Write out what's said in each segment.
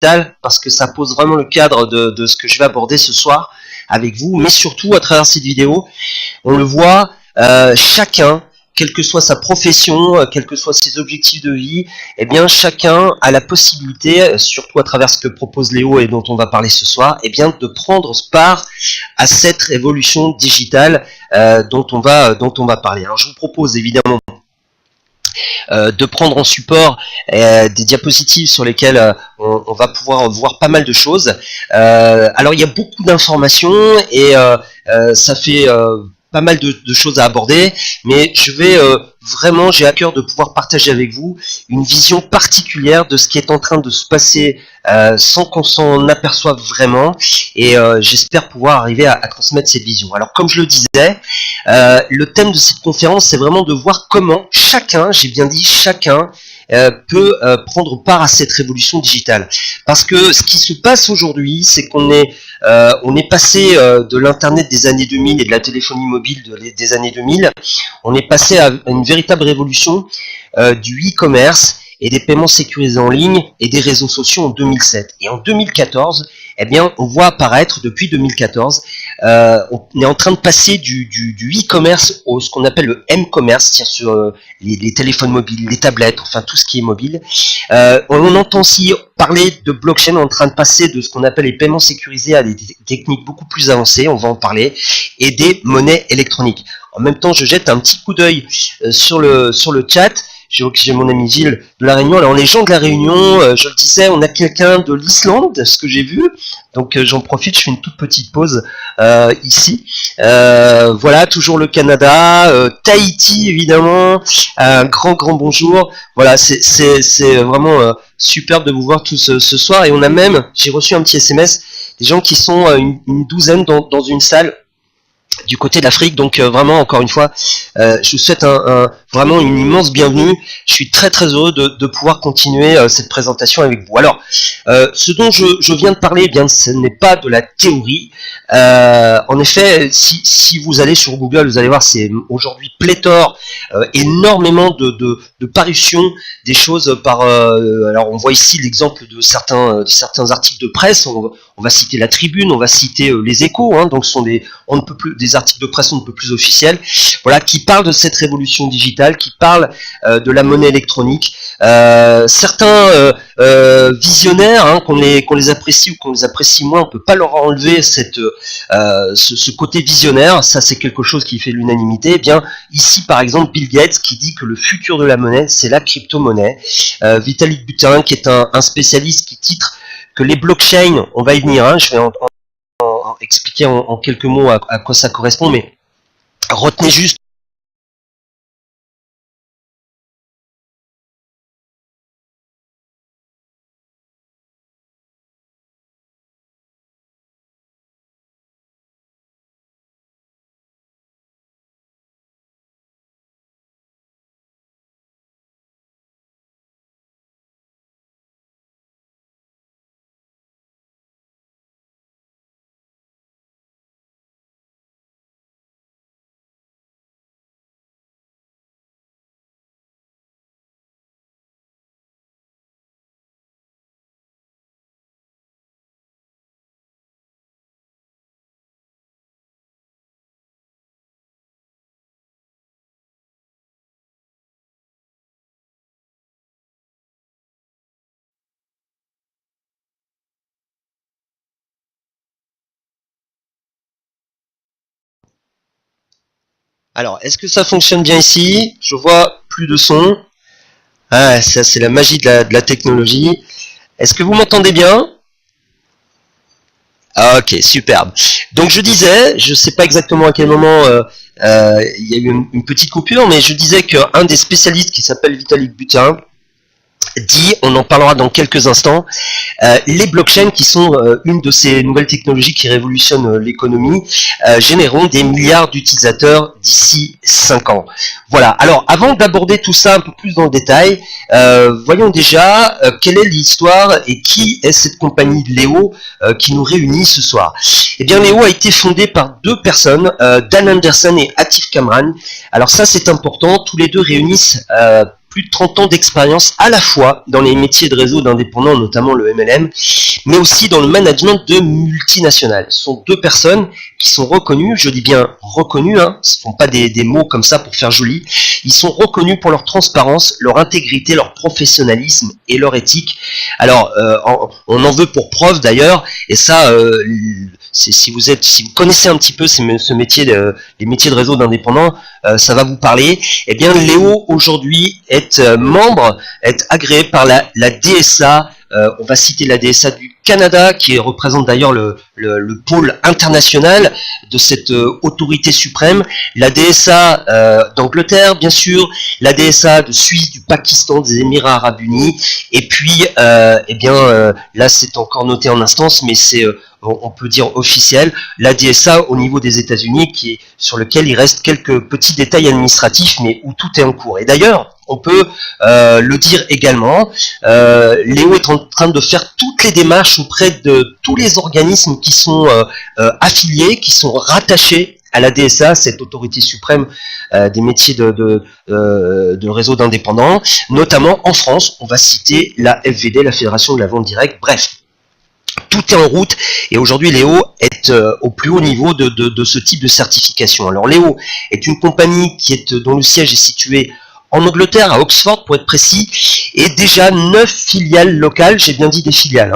digitale, parce que ça pose vraiment le cadre de ce que je vais aborder ce soir avec vous, mais surtout à travers cette vidéo, on le voit, chacun, quelle que soit sa profession, quels que soient ses objectifs de vie, eh bien chacun a la possibilité, surtout à travers ce que propose Léo et dont on va parler ce soir, eh bien de prendre part à cette révolution digitale dont on va parler. Alors je vous propose évidemment de prendre en support des diapositives sur lesquelles on va pouvoir voir pas mal de choses. Alors il y a beaucoup d'informations et ça fait pas mal de choses à aborder, mais je vais vraiment, j'ai à cœur de pouvoir partager avec vous une vision particulière de ce qui est en train de se passer sans qu'on s'en aperçoive vraiment, et j'espère pouvoir arriver à transmettre cette vision. Alors comme je le disais, le thème de cette conférence, c'est vraiment de voir comment chacun, j'ai bien dit chacun, peut prendre part à cette révolution digitale. Parce que ce qui se passe aujourd'hui, c'est qu'on est passé de l'internet des années 2000 et de la téléphonie mobile des années 2000, on est passé à une véritable révolution du e-commerce et des paiements sécurisés en ligne et des réseaux sociaux en 2007. Et en 2014, eh bien, on voit apparaître, depuis 2014, on est en train de passer du e-commerce au ce qu'on appelle le m-commerce, c'est-à-dire sur les téléphones mobiles, les tablettes, enfin tout ce qui est mobile. On entend aussi parler de blockchain, on est en train de passer de ce qu'on appelle les paiements sécurisés à des techniques beaucoup plus avancées, on va en parler, et des monnaies électroniques. En même temps, je jette un petit coup d'œil sur le chat. J'ai mon ami Gilles de La Réunion. Alors les gens de La Réunion, je le disais, on a quelqu'un de l'Islande, ce que j'ai vu. Donc j'en profite, je fais une toute petite pause ici. Voilà, toujours le Canada, Tahiti évidemment. Un grand bonjour. Voilà, c'est vraiment superbe de vous voir tous ce soir. Et on a même, j'ai reçu un petit SMS, des gens qui sont une douzaine dans une salle du côté de l'Afrique, donc vraiment encore une fois je vous souhaite vraiment une immense bienvenue. Je suis très heureux de pouvoir continuer cette présentation avec vous. Alors ce dont je viens de parler, eh bien ce n'est pas de la théorie. En effet, si vous allez sur Google, vous allez voir, c'est aujourd'hui pléthore, énormément de parutions des choses par alors on voit ici l'exemple de certains articles de presse. On va citer la Tribune, on va citer les Échos, hein, donc ce sont on ne peut plus des articles de presse on ne peut plus officiels, voilà, qui parlent de cette révolution digitale, qui parlent de la monnaie électronique. Certains visionnaires, hein, qu'on les apprécie ou qu'on les apprécie moins, on peut pas leur enlever ce côté visionnaire. Ça, c'est quelque chose qui fait l'unanimité. Eh bien, ici, par exemple, Bill Gates qui dit que le futur de la monnaie, c'est la crypto-monnaie. Vitalik Buterin, qui est un spécialiste, qui titre que les blockchains, on va y venir, hein, je vais expliquer en quelques mots à quoi ça correspond, mais retenez juste Alors, est-ce que ça fonctionne bien ici? Je vois plus de son. Ah, ça c'est la magie de la technologie. Est-ce que vous m'entendez bien? Ah, ok, superbe. Donc je disais, je ne sais pas exactement à quel moment il y a eu une petite coupure, mais je disais qu'un des spécialistes qui s'appelle Vitalik Buterin dit, on en parlera dans quelques instants, les blockchains qui sont une de ces nouvelles technologies qui révolutionnent l'économie, généreront des milliards d'utilisateurs d'ici 5 ans. Voilà, alors avant d'aborder tout ça un peu plus dans le détail, voyons déjà quelle est l'histoire et qui est cette compagnie Léo qui nous réunit ce soir. Eh bien Léo a été fondé par deux personnes, Dan Anderson et Atif Kamran. Alors ça c'est important, tous les deux réunissent plus de 30 ans d'expérience à la fois dans les métiers de réseau d'indépendants, notamment le MLM, mais aussi dans le management de multinationales. Ce sont deux personnes qui sont reconnues, je dis bien reconnues, ce ne sont pas des mots comme ça pour faire joli, ils sont reconnus pour leur transparence, leur intégrité, leur professionnalisme et leur éthique. Alors, on en veut pour preuve d'ailleurs, et ça, si vous connaissez un petit peu ce métier, les métiers de réseau d'indépendants, ça va vous parler. Eh bien, Léo aujourd'hui est membre, est agréé par la DSA. On va citer la DSA du Canada, qui représente d'ailleurs le pôle international de cette autorité suprême, la DSA d'Angleterre, bien sûr, la DSA de Suisse, du Pakistan, des Émirats Arabes Unis, et puis, là c'est encore noté en instance, mais c'est, on peut dire officiel, la DSA au niveau des États-Unis, sur lequel il reste quelques petits détails administratifs, mais où tout est en cours. Et d'ailleurs, on peut le dire également, Léo est en train de faire toutes les démarches auprès de tous les organismes qui sont affiliés, qui sont rattachés à la DSA, cette autorité suprême des métiers de réseau d'indépendants, notamment en France, on va citer la FVD, la Fédération de la Vente Directe, bref. Tout est en route et aujourd'hui Léo est au plus haut niveau de ce type de certification. Alors Léo est une compagnie dont le siège est situé en Angleterre, à Oxford pour être précis, et déjà 9 filiales locales, j'ai bien dit des filiales,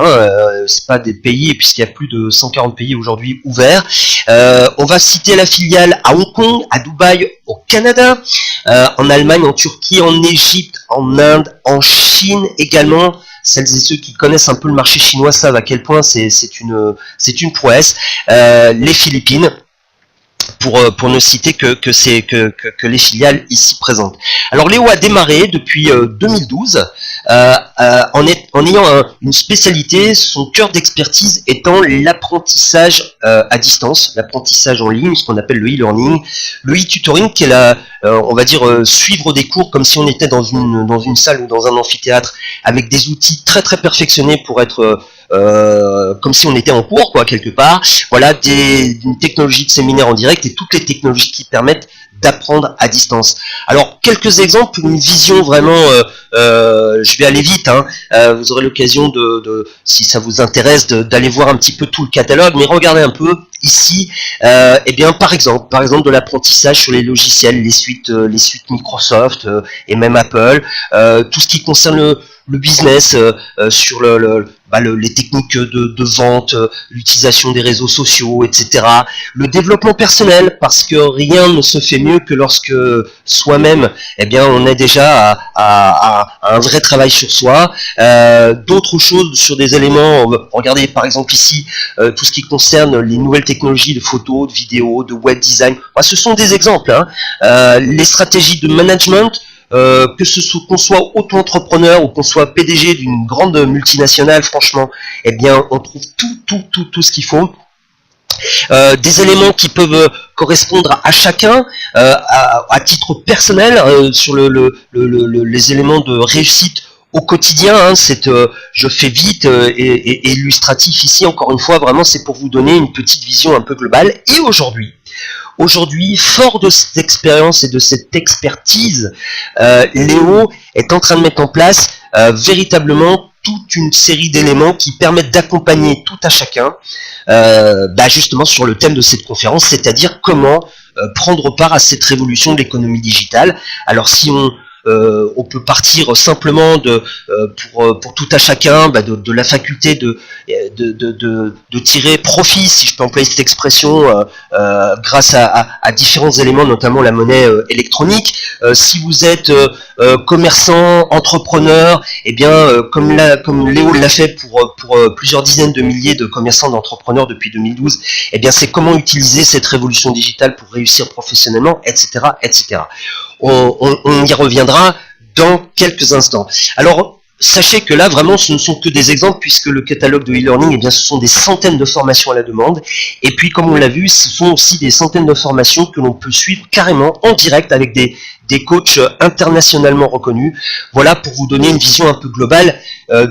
c'est pas des pays, puisqu'il y a plus de 140 pays aujourd'hui ouverts. On va citer la filiale à Hong Kong, à Dubaï, au Canada, en Allemagne, en Turquie, en Égypte, en Inde, en Chine également. Celles et ceux qui connaissent un peu le marché chinois savent à quel point c'est une prouesse. Les Philippines, pour ne citer que les filiales ici présentes. Alors Léo a démarré depuis 2012 en ayant une spécialité, son cœur d'expertise étant l'apprentissage à distance, l'apprentissage en ligne, ce qu'on appelle le e-learning, le e-tutoring qui est on va dire suivre des cours comme si on était dans une salle ou dans un amphithéâtre avec des outils très très perfectionnés pour être comme si on était en cours quoi quelque part. Voilà une technologie de séminaire en direct et toutes les technologies qui permettent d'apprendre à distance. Alors quelques exemples, une vision vraiment, je vais aller vite, vous aurez l'occasion si ça vous intéresse, d'aller voir un petit peu tout le catalogue, mais regardez un peu ici, eh bien par exemple de l'apprentissage sur les logiciels, les suites Microsoft et même Apple, tout ce qui concerne le business, sur les techniques de vente, l'utilisation des réseaux sociaux, etc. Le développement personnel, parce que rien ne se fait mieux que lorsque soi-même, eh bien, on est déjà à un vrai travail sur soi. D'autres choses sur des éléments, regardez par exemple ici, tout ce qui concerne les nouvelles technologies de photo, de vidéo, de web design. Ce sont des exemples. Les stratégies de management, qu'on soit auto-entrepreneur ou qu'on soit PDG d'une grande multinationale, franchement, eh bien, on trouve tout ce qu'il faut. Des éléments qui peuvent correspondre à chacun, à titre personnel, sur les éléments de réussite au quotidien, je fais vite et illustratif ici, encore une fois, vraiment c'est pour vous donner une petite vision un peu globale. Et aujourd'hui, fort de cette expérience et de cette expertise, Léo est en train de mettre en place véritablement toute une série d'éléments qui permettent d'accompagner tout à chacun, justement sur le thème de cette conférence, c'est-à-dire comment prendre part à cette révolution de l'économie digitale. Alors si on peut partir simplement pour tout à chacun de la faculté de tirer profit, si je peux employer cette expression, grâce à différents éléments, notamment la monnaie électronique. Si vous êtes commerçant, entrepreneur, eh bien comme Léo l'a fait pour plusieurs dizaines de milliers de commerçants, d'entrepreneurs depuis 2012, eh bien c'est comment utiliser cette révolution digitale pour réussir professionnellement, etc., etc. On y reviendra dans quelques instants. Alors, sachez que là, vraiment, ce ne sont que des exemples, puisque le catalogue de e-learning, eh bien, ce sont des centaines de formations à la demande. Et puis, comme on l'a vu, ce sont aussi des centaines de formations que l'on peut suivre carrément en direct avec des coachs internationalement reconnus. Voilà pour vous donner une vision un peu globale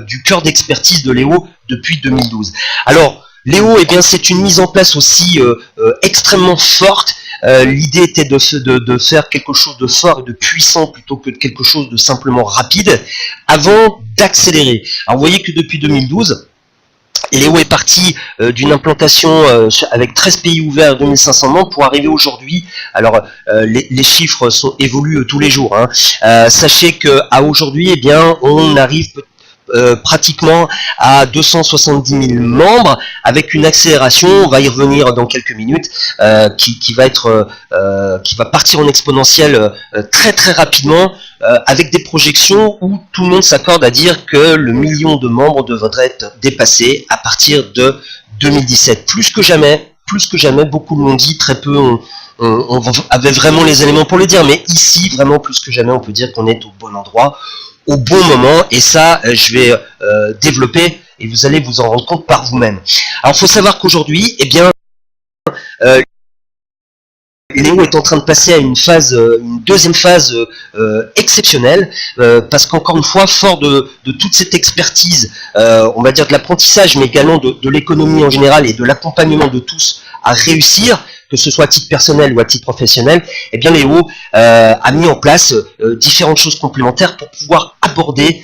du cœur d'expertise de Léo depuis 2012. Alors, Léo, eh bien, c'est une mise en place aussi extrêmement forte. L'idée était de faire quelque chose de fort et de puissant plutôt que de quelque chose de simplement rapide, avant d'accélérer. Alors vous voyez que depuis 2012, Léo est parti d'une implantation avec 13 pays ouverts et 2500 membres pour arriver aujourd'hui. Alors les chiffres évoluent tous les jours. Sachez qu'à aujourd'hui, eh bien, on arrive pratiquement à 270 000 membres avec une accélération, on va y revenir dans quelques minutes, qui va partir en exponentiel très très rapidement, avec des projections où tout le monde s'accorde à dire que le million de membres devrait être dépassé à partir de 2017. Plus que jamais, beaucoup l'ont dit, très peu on avait vraiment les éléments pour le dire, mais ici, vraiment plus que jamais, on peut dire qu'on est au bon endroit, au bon moment, et ça, je vais développer, et vous allez vous en rendre compte par vous-même. Alors, il faut savoir qu'aujourd'hui, eh bien, Léo est en train de passer à une deuxième phase exceptionnelle, parce qu'encore une fois, fort de toute cette expertise, on va dire de l'apprentissage, mais également de l'économie en général et de l'accompagnement de tous à réussir, que ce soit à titre personnel ou à titre professionnel, eh bien Léo a mis en place différentes choses complémentaires pour pouvoir aborder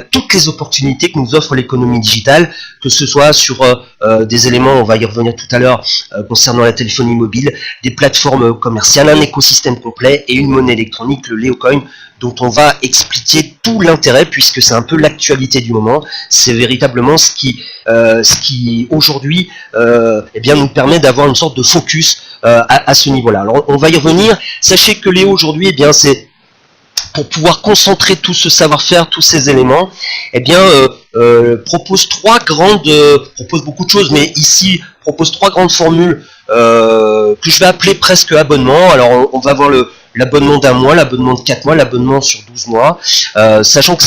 toutes les opportunités que nous offre l'économie digitale, que ce soit sur des éléments, on va y revenir tout à l'heure, concernant la téléphonie mobile, des plateformes commerciales, un écosystème complet et une monnaie électronique, le LeoCoin, dont on va expliquer tout l'intérêt, puisque c'est un peu l'actualité du moment. C'est véritablement ce qui aujourd'hui eh bien, nous permet d'avoir une sorte de focus à ce niveau-là. Alors on va y revenir. Sachez que Léo aujourd'hui, eh bien, c'est pour pouvoir concentrer tout ce savoir-faire, tous ces éléments, eh bien, propose beaucoup de choses, mais ici propose trois grandes formules que je vais appeler presque abonnement. Alors on va voir l'abonnement d'un mois, l'abonnement de 4 mois, l'abonnement sur 12 mois, sachant que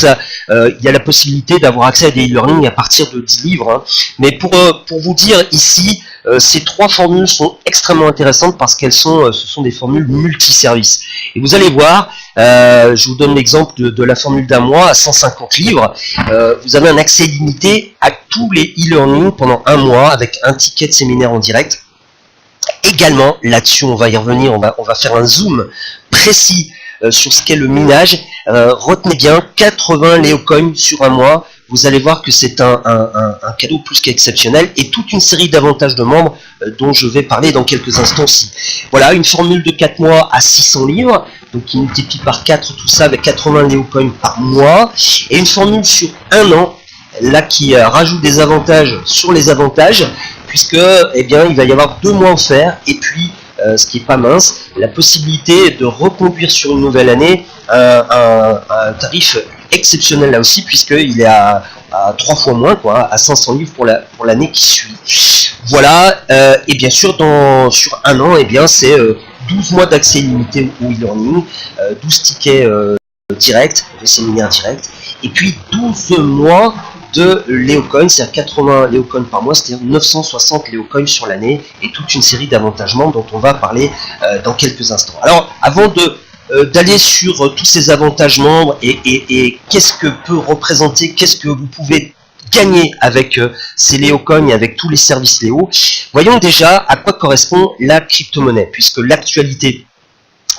il y a la possibilité d'avoir accès à des e-learning à partir de 10 livres. Hein. Mais pour vous dire ici, ces trois formules sont extrêmement intéressantes parce ce sont des formules multiservices. Et vous allez voir, je vous donne l'exemple de la formule d'un mois à 150 livres. Vous avez un accès limité à tous les e-learning pendant un mois avec un ticket de séminaire en direct. Également, là-dessus, on va y revenir, on va faire un zoom précis sur ce qu'est le minage. Retenez bien, 80 LeoCoin sur un mois. Vous allez voir que c'est un cadeau plus qu'exceptionnel et toute une série d'avantages de membres dont je vais parler dans quelques instants-ci. Voilà, une formule de 4 mois à 600 livres, donc qui multiplie par 4 tout ça avec 80 LeoCoin par mois, et une formule sur un an, là qui rajoute des avantages sur les avantages, puisque eh bien, il va y avoir 2 mois offerts, et puis, ce qui est pas mince, la possibilité de reconduire sur une nouvelle année un tarif exceptionnel là aussi, puisqu'il est à 3 fois moins, quoi, à 500 livres pour l'année qui suit. Voilà, et bien sûr, sur un an, eh bien, c'est 12 mois d'accès illimité au e-learning, 12 tickets directs, de séminaires directs, et puis 12 mois de LeoCoin, c'est-à-dire 80 LeoCoin par mois, c'est-à-dire 960 LeoCoin sur l'année, et toute une série d'avantagements dont on va parler dans quelques instants. Alors, avant d'aller sur tous ces avantages membres et qu'est-ce que peut représenter, qu'est-ce que vous pouvez gagner avec ces LeoCoin et avec tous les services Léo, voyons déjà à quoi correspond la crypto-monnaie, puisque l'actualité,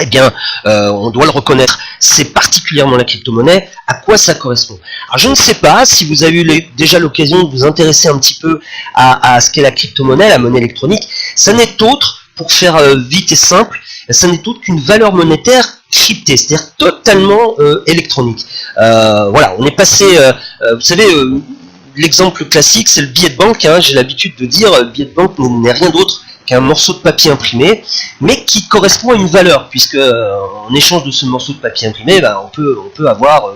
eh bien, on doit le reconnaître, c'est particulièrement la crypto-monnaie. À quoi ça correspond? Alors, je ne sais pas si vous avez eu déjà l'occasion de vous intéresser un petit peu à ce qu'est la crypto-monnaie, la monnaie électronique. Ça n'est autre, pour faire vite et simple, ça n'est autre qu'une valeur monétaire cryptée, c'est-à-dire totalement électronique. Voilà, on est passé, vous savez, l'exemple classique, c'est le billet de banque. Hein, j'ai l'habitude de dire, le billet de banque n'est rien d'autre qu'un morceau de papier imprimé, mais qui correspond à une valeur, puisque en échange de ce morceau de papier imprimé, ben, on peut avoir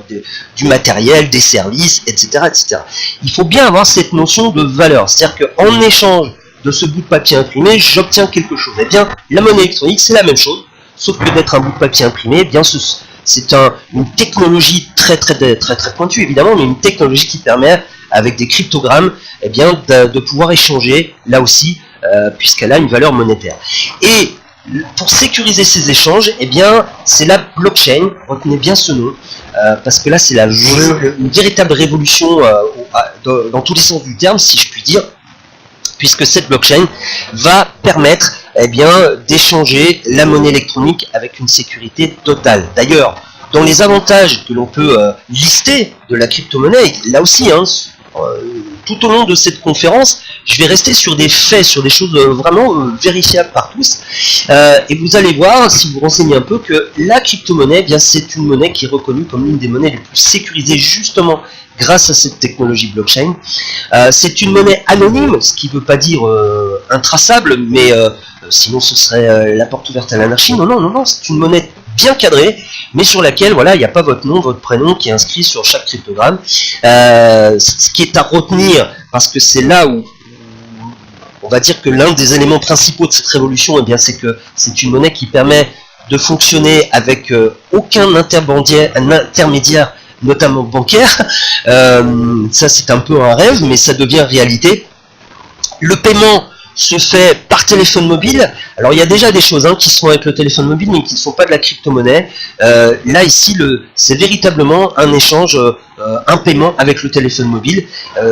du matériel, des services, etc., etc. Il faut bien avoir cette notion de valeur, c'est-à-dire qu'en échange de ce bout de papier imprimé, j'obtiens quelque chose. Eh bien, la monnaie électronique, c'est la même chose, sauf que d'être un bout de papier imprimé, eh bien, c'est une technologie très pointue, évidemment, mais une technologie qui permet, avec des cryptogrammes, eh bien, de pouvoir échanger, là aussi, puisqu'elle a une valeur monétaire. Et pour sécuriser ces échanges, eh bien, c'est la blockchain, retenez bien ce nom, parce que là, c'est une véritable révolution dans tous les sens du terme, si je puis dire. puisque cette blockchain va permettre d'échanger la monnaie électronique avec une sécurité totale. D'ailleurs, dans les avantages que l'on peut lister de la crypto-monnaie, là aussi, tout au long de cette conférence, je vais rester sur des faits, sur des choses vraiment vérifiables par tous, et vous allez voir, si vous vous renseignez un peu, que la crypto-monnaie, c'est une monnaie qui est reconnue comme l'une des monnaies les plus sécurisées, justement grâce à cette technologie blockchain. C'est une monnaie anonyme, ce qui ne veut pas dire intraçable, mais sinon ce serait la porte ouverte à l'anarchie. Non, c'est une monnaie bien cadrée, mais sur laquelle, voilà, il n'y a pas votre nom, votre prénom qui est inscrit sur chaque cryptogramme. Ce qui est à retenir, parce que c'est là où on va dire que l'un des éléments principaux de cette révolution, c'est que c'est une monnaie qui permet de fonctionner avec aucun intermédiaire, notamment bancaire. Ça, c'est un peu un rêve, mais ça devient réalité. Le paiement se fait par téléphone mobile. Alors il y a déjà des choses qui se font avec le téléphone mobile, mais qui ne sont pas de la crypto-monnaie. Là ici, c'est véritablement un échange, un paiement avec le téléphone mobile,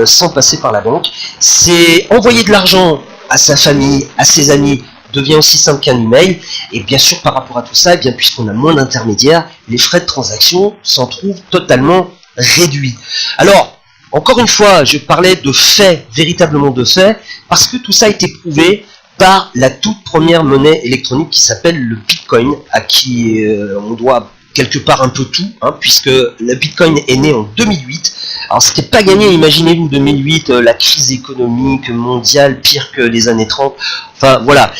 sans passer par la banque. C'est envoyer de l'argent à sa famille, à ses amis, devient aussi simple qu'un email. Et bien sûr, par rapport à tout ça, puisqu'on a moins d'intermédiaires, les frais de transaction s'en trouvent totalement réduits. Alors, encore une fois, je parlais de faits, véritablement de faits, parce que tout ça a été prouvé par la toute première monnaie électronique qui s'appelle le Bitcoin, à qui on doit quelque part un peu tout, puisque le Bitcoin est né en 2008. Alors c'était pas gagné, imaginez-vous 2008, la crise économique mondiale, pire que les années 30, enfin voilà.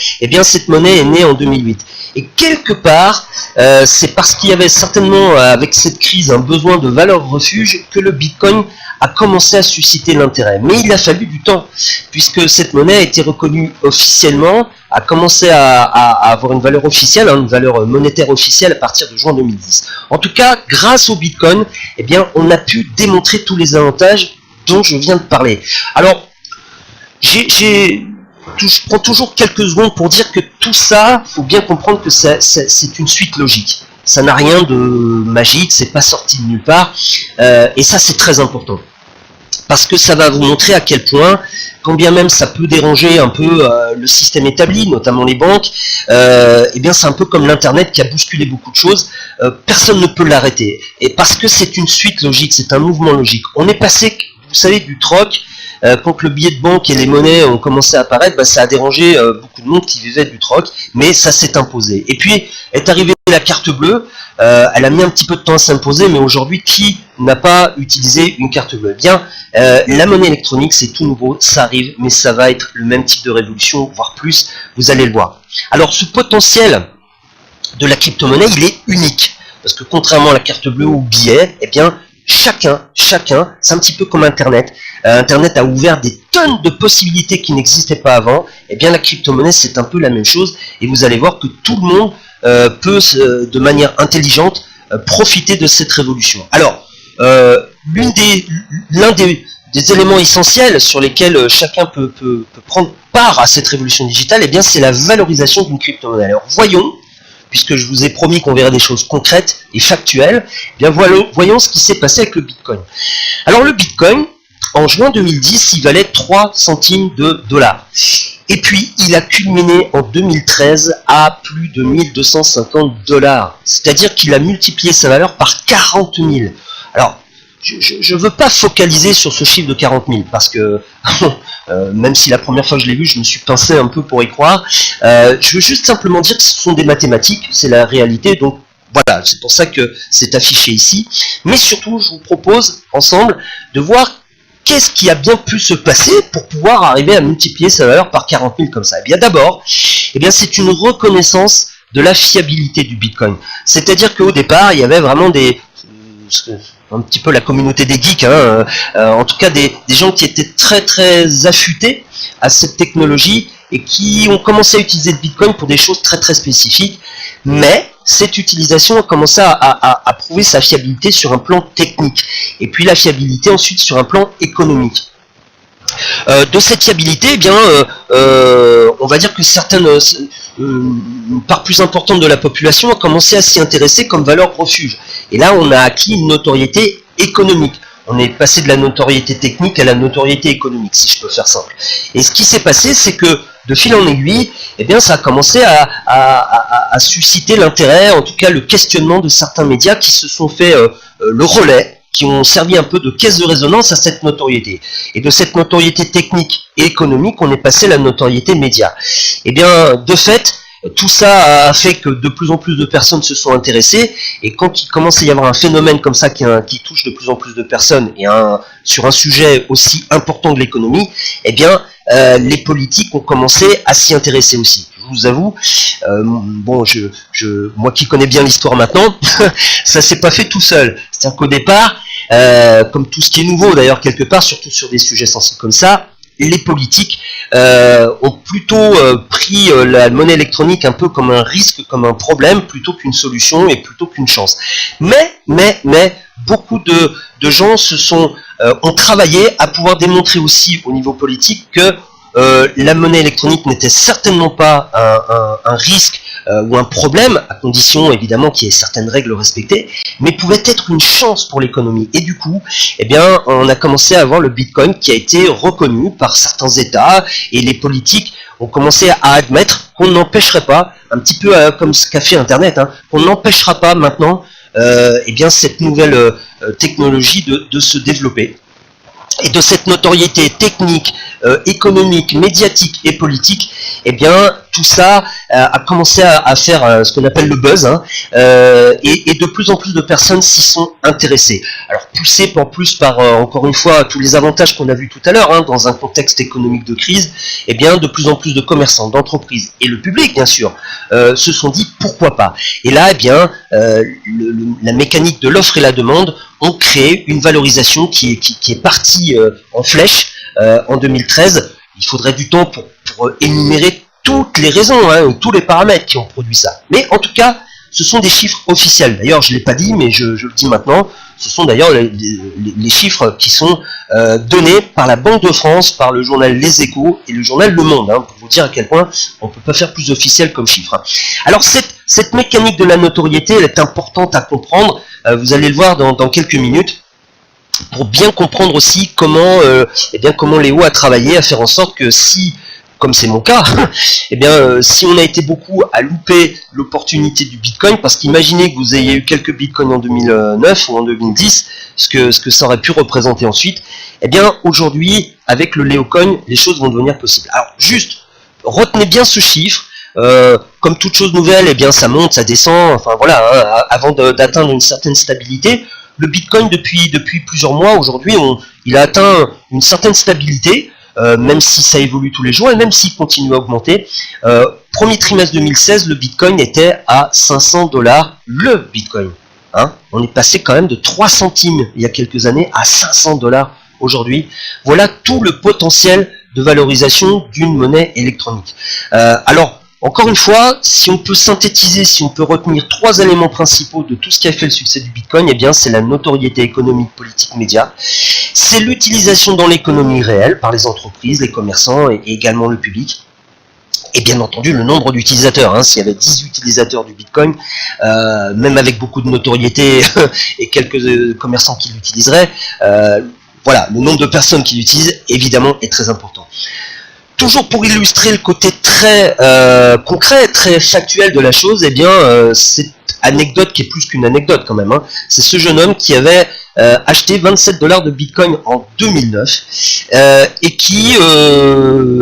Cette monnaie est née en 2008. Et quelque part, c'est parce qu'il y avait certainement, avec cette crise, un besoin de valeur refuge, que le Bitcoin a commencé à susciter l'intérêt. Mais il a fallu du temps, puisque cette monnaie a été reconnue officiellement, a commencé à avoir une valeur officielle, une valeur monétaire officielle à partir de juin 2010. En tout cas, grâce au Bitcoin, on a pu démontrer tous les avantages dont je viens de parler. Alors, je prends toujours quelques secondes pour dire que tout ça, il faut bien comprendre que c'est une suite logique. Ça n'a rien de magique, c'est pas sorti de nulle part, et ça c'est très important. Parce que ça va vous montrer à quel point, quand bien même ça peut déranger un peu le système établi, notamment les banques, c'est un peu comme l'internet qui a bousculé beaucoup de choses, personne ne peut l'arrêter. Et parce que c'est une suite logique, c'est un mouvement logique. On est passé, vous savez, du troc, quand le billet de banque et les monnaies ont commencé à apparaître, ça a dérangé beaucoup de monde qui vivait du troc, mais ça s'est imposé. Et puis est arrivée la carte bleue, elle a mis un petit peu de temps à s'imposer, mais aujourd'hui, qui n'a pas utilisé une carte bleue? La monnaie électronique, c'est tout nouveau, ça arrive, mais ça va être le même type de révolution, voire plus, vous allez le voir. Alors, ce potentiel de la crypto-monnaie, il est unique, parce que contrairement à la carte bleue ou au billet, chacun, c'est un petit peu comme Internet. Internet a ouvert des tonnes de possibilités qui n'existaient pas avant. La crypto-monnaie, c'est un peu la même chose. Et vous allez voir que tout le monde peut, de manière intelligente, profiter de cette révolution. Alors, l'un des éléments essentiels sur lesquels chacun peut prendre part à cette révolution digitale, c'est la valorisation d'une crypto-monnaie. Alors, voyons, puisque je vous ai promis qu'on verrait des choses concrètes et factuelles, voyons ce qui s'est passé avec le Bitcoin. Alors le Bitcoin, en juin 2010, il valait 3 centimes de dollars. Et puis, il a culminé en 2013 à plus de 1250 dollars. C'est-à-dire qu'il a multiplié sa valeur par 40 000. Alors, je ne veux pas focaliser sur ce chiffre de 40 000, parce que, même si la première fois que je l'ai vu, je me suis pincé un peu pour y croire, je veux juste simplement dire que ce sont des mathématiques, c'est la réalité, donc voilà, c'est pour ça que c'est affiché ici. Mais surtout, je vous propose, ensemble, de voir qu'est-ce qui a bien pu se passer pour pouvoir arriver à multiplier sa valeur par 40 000 comme ça. D'abord, c'est une reconnaissance de la fiabilité du Bitcoin. C'est-à-dire qu'au départ, il y avait vraiment un petit peu la communauté des geeks, en tout cas des gens qui étaient très très affûtés à cette technologie et qui ont commencé à utiliser le Bitcoin pour des choses très très spécifiques, mais cette utilisation a commencé à prouver sa fiabilité sur un plan technique, et puis la fiabilité ensuite sur un plan économique. De cette fiabilité, on va dire que une part plus importante de la population a commencé à s'y intéresser comme valeur refuge. Et là, on a acquis une notoriété économique. On est passé de la notoriété technique à la notoriété économique, si je peux faire simple. Et ce qui s'est passé, c'est que de fil en aiguille, eh bien, ça a commencé à susciter l'intérêt, en tout cas le questionnement de certains médias qui se sont fait le relais, qui ont servi un peu de caisse de résonance à cette notoriété. Et de cette notoriété technique et économique, on est passé à la notoriété média. Eh bien, de fait, tout ça a fait que de plus en plus de personnes se sont intéressées, et quand il commence à y avoir un phénomène comme ça qui touche de plus en plus de personnes, et sur un sujet aussi important que l'économie, eh bien, les politiques ont commencé à s'y intéresser aussi. Je vous avoue, bon, moi qui connais bien l'histoire maintenant, ça s'est pas fait tout seul. C'est-à-dire qu'au départ, comme tout ce qui est nouveau d'ailleurs quelque part, surtout sur des sujets sensibles comme ça, les politiques ont plutôt pris la monnaie électronique un peu comme un risque, comme un problème, plutôt qu'une solution et plutôt qu'une chance. Mais, beaucoup de gens ont travaillé à pouvoir démontrer aussi au niveau politique que la monnaie électronique n'était certainement pas un risque ou un problème, à condition évidemment qu'il y ait certaines règles respectées, mais pouvait être une chance pour l'économie. Et du coup, eh bien, on a commencé à avoir le Bitcoin qui a été reconnu par certains États, et les politiques ont commencé à admettre qu'on n'empêcherait pas, un petit peu comme ce qu'a fait Internet, hein, qu'on n'empêchera pas maintenant eh bien, cette nouvelle technologie de se développer. Et de cette notoriété technique, économique, médiatique et politique, eh bien, tout ça a commencé à faire ce qu'on appelle le buzz, hein, et de plus en plus de personnes s'y sont intéressées. Alors, poussé en plus par, encore une fois, tous les avantages qu'on a vus tout à l'heure, hein, dans un contexte économique de crise, eh bien, de plus en plus de commerçants, d'entreprises, et le public, bien sûr, se sont dit pourquoi pas. Et là, eh bien, la mécanique de l'offre et la demande ont créé une valorisation qui est partie en flèche en 2013. Il faudrait du temps pour énumérer toutes les raisons, hein, tous les paramètres qui ont produit ça. Mais en tout cas, ce sont des chiffres officiels. D'ailleurs, je ne l'ai pas dit, mais je le dis maintenant. Ce sont d'ailleurs les chiffres qui sont donnés par la Banque de France, par le journal Les Échos et le journal Le Monde, hein, pour vous dire à quel point on ne peut pas faire plus officiel comme chiffre. Hein. Alors, cette mécanique de la notoriété, elle est importante à comprendre. Vous allez le voir dans quelques minutes, pour bien comprendre aussi comment Léo a travaillé à faire en sorte que si, comme c'est mon cas, eh bien, si on a été beaucoup à louper l'opportunité du Bitcoin, parce qu'imaginez que vous ayez eu quelques Bitcoins en 2009 ou en 2010, ce que ça aurait pu représenter ensuite, eh bien, aujourd'hui, avec le Léocoin, les choses vont devenir possibles. Alors, juste, retenez bien ce chiffre. Comme toute chose nouvelle, eh bien, ça monte, ça descend, enfin voilà, hein, avant d'atteindre une certaine stabilité. Le Bitcoin, depuis plusieurs mois, aujourd'hui, il a atteint une certaine stabilité, même si ça évolue tous les jours, et même s'il continue à augmenter. Premier trimestre 2016, le Bitcoin était à 500 $, le Bitcoin. Hein, on est passé quand même de 3 centimes il y a quelques années à 500 $ aujourd'hui. Voilà tout le potentiel de valorisation d'une monnaie électronique. Alors, encore une fois, si on peut synthétiser, si on peut retenir 3 éléments principaux de tout ce qui a fait le succès du Bitcoin, eh bien c'est la notoriété économique, politique, média. C'est l'utilisation dans l'économie réelle par les entreprises, les commerçants et également le public. Et bien entendu le nombre d'utilisateurs, hein. S'il y avait 10 utilisateurs du Bitcoin, même avec beaucoup de notoriété et quelques commerçants qui l'utiliseraient, voilà, le nombre de personnes qui l'utilisent évidemment est très important. Toujours pour illustrer le côté très concret, très factuel de la chose, eh bien, cette anecdote qui est plus qu'une anecdote quand même, hein, c'est ce jeune homme qui avait acheté 27 $ de Bitcoin en 2009 et qui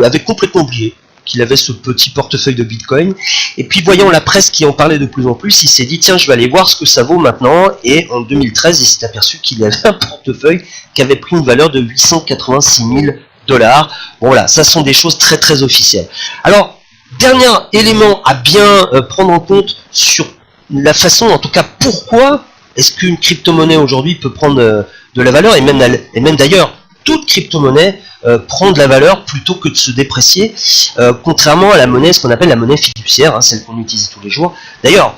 avait complètement oublié qu'il avait ce petit portefeuille de Bitcoin. Et puis voyant la presse qui en parlait de plus en plus, il s'est dit tiens, je vais aller voir ce que ça vaut maintenant. Et en 2013, il s'est aperçu qu'il avait un portefeuille qui avait pris une valeur de 886 000 $. Bon voilà, ça sont des choses très très officielles. Alors, dernier élément à bien prendre en compte sur la façon, en tout cas pourquoi est-ce qu'une crypto-monnaie aujourd'hui peut prendre de la valeur, et même d'ailleurs, toute crypto-monnaie prend de la valeur plutôt que de se déprécier, contrairement à la monnaie, ce qu'on appelle la monnaie fiduciaire, hein, celle qu'on utilise tous les jours. D'ailleurs,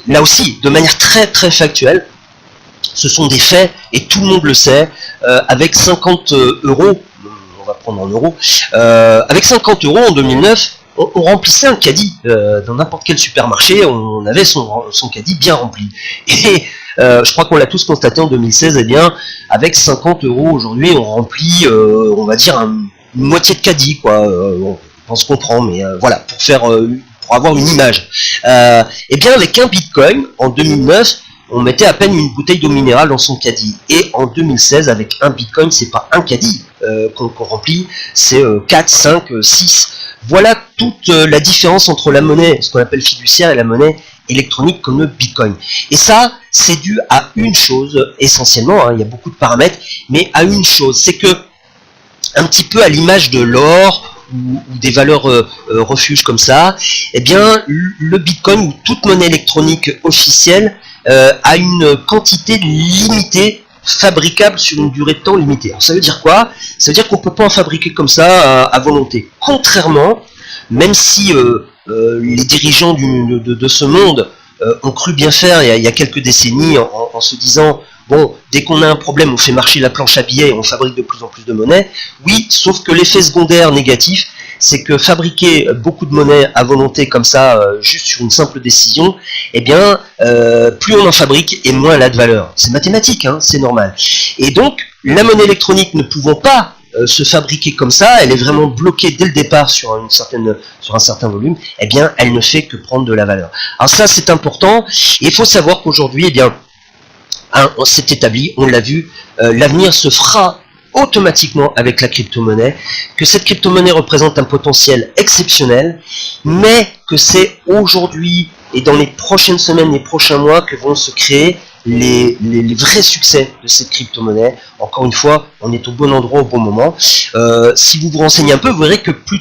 là aussi, de manière très très factuelle, ce sont des faits, et tout le monde le sait, avec 50 €, on va prendre en euros, avec 50 € en 2009, on remplissait un caddie dans n'importe quel supermarché, on avait son caddie bien rempli. Et je crois qu'on l'a tous constaté en 2016, eh bien, avec 50 € aujourd'hui, on remplit, on va dire, une moitié de caddie, quoi. On se comprend, mais voilà, pour avoir une image. Eh bien, avec un bitcoin, en 2009, on mettait à peine une bouteille d'eau minérale dans son caddie. Et en 2016, avec un bitcoin, c'est pas un caddie qu'on remplit, c'est 4, 5, 6. Voilà toute la différence entre la monnaie, ce qu'on appelle fiduciaire, et la monnaie électronique comme le bitcoin. Et ça, c'est dû à une chose, essentiellement, hein, il y a beaucoup de paramètres, mais à une chose, c'est que, un petit peu à l'image de l'or, ou des valeurs refuges comme ça, eh bien, le bitcoin, ou toute monnaie électronique officielle, a une quantité limitée, fabricable sur une durée de temps limitée. Alors ça veut dire quoi? Ça veut dire qu'on ne peut pas en fabriquer comme ça à volonté. Contrairement, même si les dirigeants de ce monde ont cru bien faire il y a quelques décennies en se disant bon, dès qu'on a un problème, on fait marcher la planche à billets et on fabrique de plus en plus de monnaie. Oui, sauf que l'effet secondaire négatif, c'est que fabriquer beaucoup de monnaie à volonté comme ça, juste sur une simple décision, eh bien, plus on en fabrique et moins elle a de valeur. C'est mathématique, hein, c'est normal. Et donc, la monnaie électronique ne pouvant pas se fabriquer comme ça, elle est vraiment bloquée dès le départ sur un certain volume, eh bien, elle ne fait que prendre de la valeur. Alors ça, c'est important. Et il faut savoir qu'aujourd'hui, eh bien, on s'est établi, on l'a vu, l'avenir se fera automatiquement avec la crypto-monnaie, que cette crypto-monnaie représente un potentiel exceptionnel, mais que c'est aujourd'hui et dans les prochaines semaines, les prochains mois que vont se créer les vrais succès de cette crypto-monnaie. Encore une fois, on est au bon endroit au bon moment. Si vous vous renseignez un peu, vous verrez que plus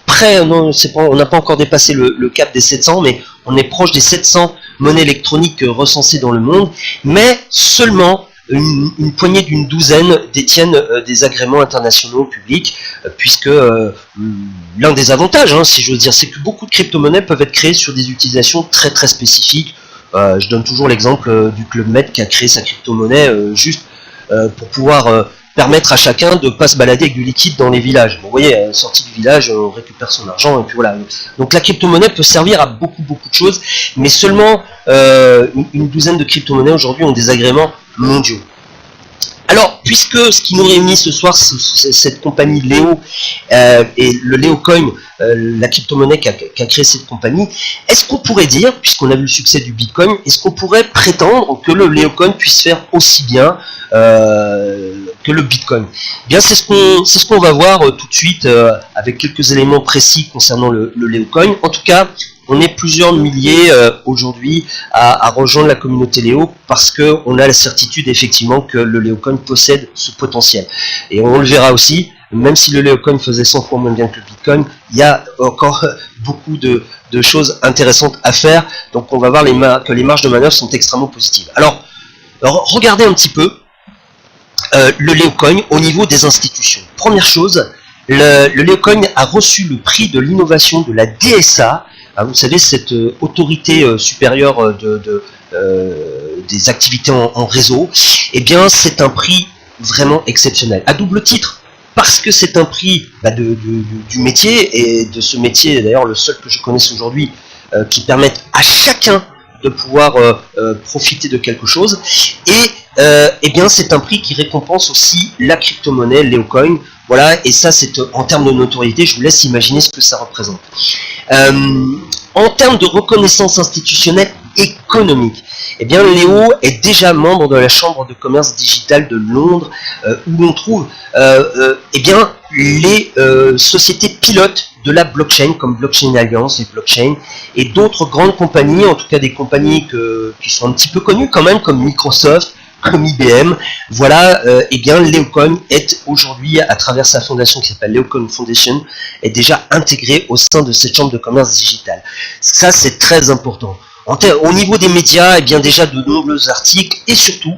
près, non, on n'a pas encore dépassé le cap des 700, mais on est proche des 700 monnaies électroniques recensées dans le monde, mais seulement une poignée d'une douzaine détiennent des agréments internationaux publics, puisque l'un des avantages, hein, si j'ose dire, c'est que beaucoup de crypto-monnaies peuvent être créées sur des utilisations très très spécifiques. Je donne toujours l'exemple du Club Med qui a créé sa crypto-monnaie juste pour pouvoir permettre à chacun de ne pas se balader avec du liquide dans les villages. Vous voyez, sorti du village, on récupère son argent, et puis voilà. Donc la crypto-monnaie peut servir à beaucoup de choses, mais seulement une douzaine de crypto-monnaies aujourd'hui ont des agréments mondiaux. Alors, puisque ce qui nous réunit ce soir, c'est cette compagnie Léo et le Léocoin, la crypto-monnaie qu'a créé cette compagnie, est-ce qu'on pourrait dire, puisqu'on a vu le succès du Bitcoin, est-ce qu'on pourrait prétendre que le Léocoin puisse faire aussi bien que le Bitcoin? Bien, c'est ce qu'on va voir tout de suite avec quelques éléments précis concernant le Léocoin. En tout cas, on est plusieurs milliers aujourd'hui à rejoindre la communauté Léo parce qu'on a la certitude effectivement que le Léocoin possède ce potentiel. Et on le verra aussi, même si le Léocoin faisait 100 fois moins bien que le Bitcoin, il y a encore beaucoup de choses intéressantes à faire. Donc on va voir que les marges de manœuvre sont extrêmement positives. Alors regardez un petit peu le Léocoin au niveau des institutions. Première chose, le Léocoin a reçu le prix de l'innovation de la DSA. Vous savez, cette autorité supérieure des activités en réseau, eh bien, c'est un prix vraiment exceptionnel. À double titre, parce que c'est un prix du métier, et de ce métier, d'ailleurs, le seul que je connaisse aujourd'hui, qui permette à chacun de pouvoir profiter de quelque chose, et eh bien, c'est un prix qui récompense aussi la crypto-monnaie, Léocoin. Voilà, et ça, c'est en termes de notoriété, je vous laisse imaginer ce que ça représente. En termes de reconnaissance institutionnelle économique, eh bien, Léo est déjà membre de la Chambre de commerce digitale de Londres, où l'on trouve eh bien, les sociétés pilotes de la blockchain, comme Blockchain Alliance et Blockchain, et d'autres grandes compagnies, en tout cas des compagnies qui sont un petit peu connues quand même, comme Microsoft, comme IBM. Voilà, eh bien, Léocoin est aujourd'hui, à travers sa fondation qui s'appelle Léocoin Foundation, est déjà intégré au sein de cette chambre de commerce digitale. Ça, c'est très important. Au niveau des médias, eh bien, déjà de nombreux articles, et surtout,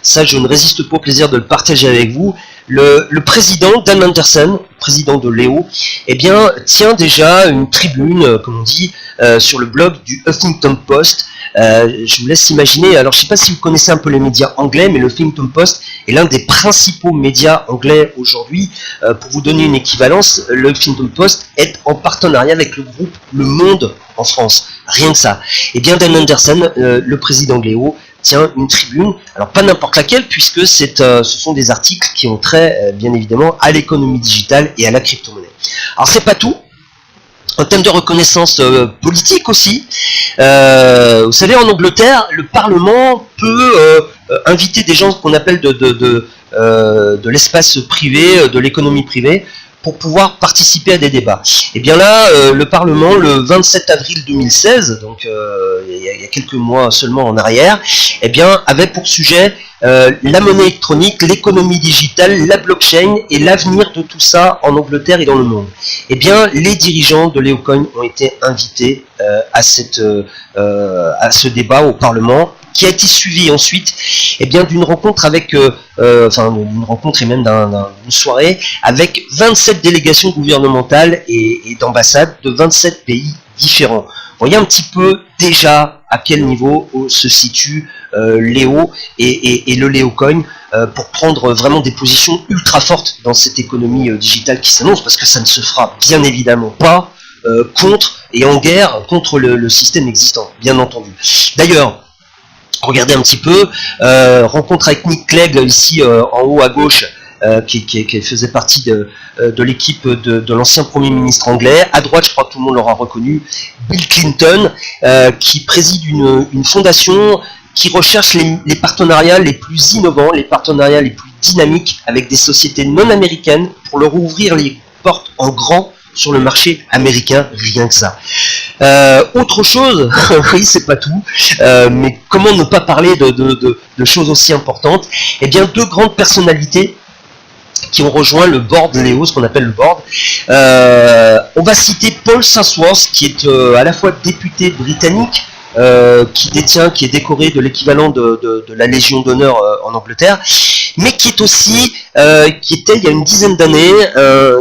ça, je ne résiste pas au plaisir de le partager avec vous, le président Dan Anderson, président de Léo, eh bien, tient déjà une tribune, comme on dit, sur le blog du Huffington Post. Je vous laisse imaginer, alors je ne sais pas si vous connaissez un peu les médias anglais, mais le Huffington Post est l'un des principaux médias anglais aujourd'hui. Pour vous donner une équivalence, le Huffington Post est en partenariat avec le groupe Le Monde en France. Rien que ça. Et bien Dan Anderson, le président de Léo, tient une tribune, alors pas n'importe laquelle, puisque ce sont des articles qui ont trait, bien évidemment, à l'économie digitale et à la crypto-monnaie. Alors c'est pas tout. En termes de reconnaissance politique aussi, vous savez, en Angleterre, le Parlement peut inviter des gens qu'on appelle de l'espace privé, de l'économie privée, pour pouvoir participer à des débats. Et bien là, le Parlement, le 27 avril 2016, donc il y a quelques mois seulement en arrière, eh bien, avait pour sujet la monnaie électronique, l'économie digitale, la blockchain et l'avenir de tout ça en Angleterre et dans le monde. Eh bien, les dirigeants de Leocoin ont été invités à ce débat au Parlement, qui a été suivi ensuite d'une rencontre avec, d'une rencontre et même d'une soirée avec 27 délégations gouvernementales et d'ambassades de 27 pays différents. Vous voyez un petit peu déjà à quel niveau se situe Léo et le Leocoin pour prendre vraiment des positions ultra fortes dans cette économie digitale qui s'annonce, parce que ça ne se fera bien évidemment pas contre et en guerre contre le système existant, bien entendu. D'ailleurs, regardez un petit peu, rencontre avec Nick Clegg ici en haut à gauche, qui faisait partie de l'équipe de l'ancien Premier ministre anglais. À droite, je crois que tout le monde l'aura reconnu, Bill Clinton, qui préside une fondation qui recherche les partenariats les plus innovants, les partenariats les plus dynamiques avec des sociétés non américaines pour leur ouvrir les portes en grand sur le marché américain, rien que ça. Autre chose, oui, c'est pas tout, mais comment ne pas parler de choses aussi importantes? Eh bien, deux grandes personnalités qui ont rejoint le board Léo, ce qu'on appelle le board. On va citer Paul Sarnsworth, qui est à la fois député britannique, qui est décoré de l'équivalent de la Légion d'honneur en Angleterre, mais qui est aussi, qui était il y a une dizaine d'années,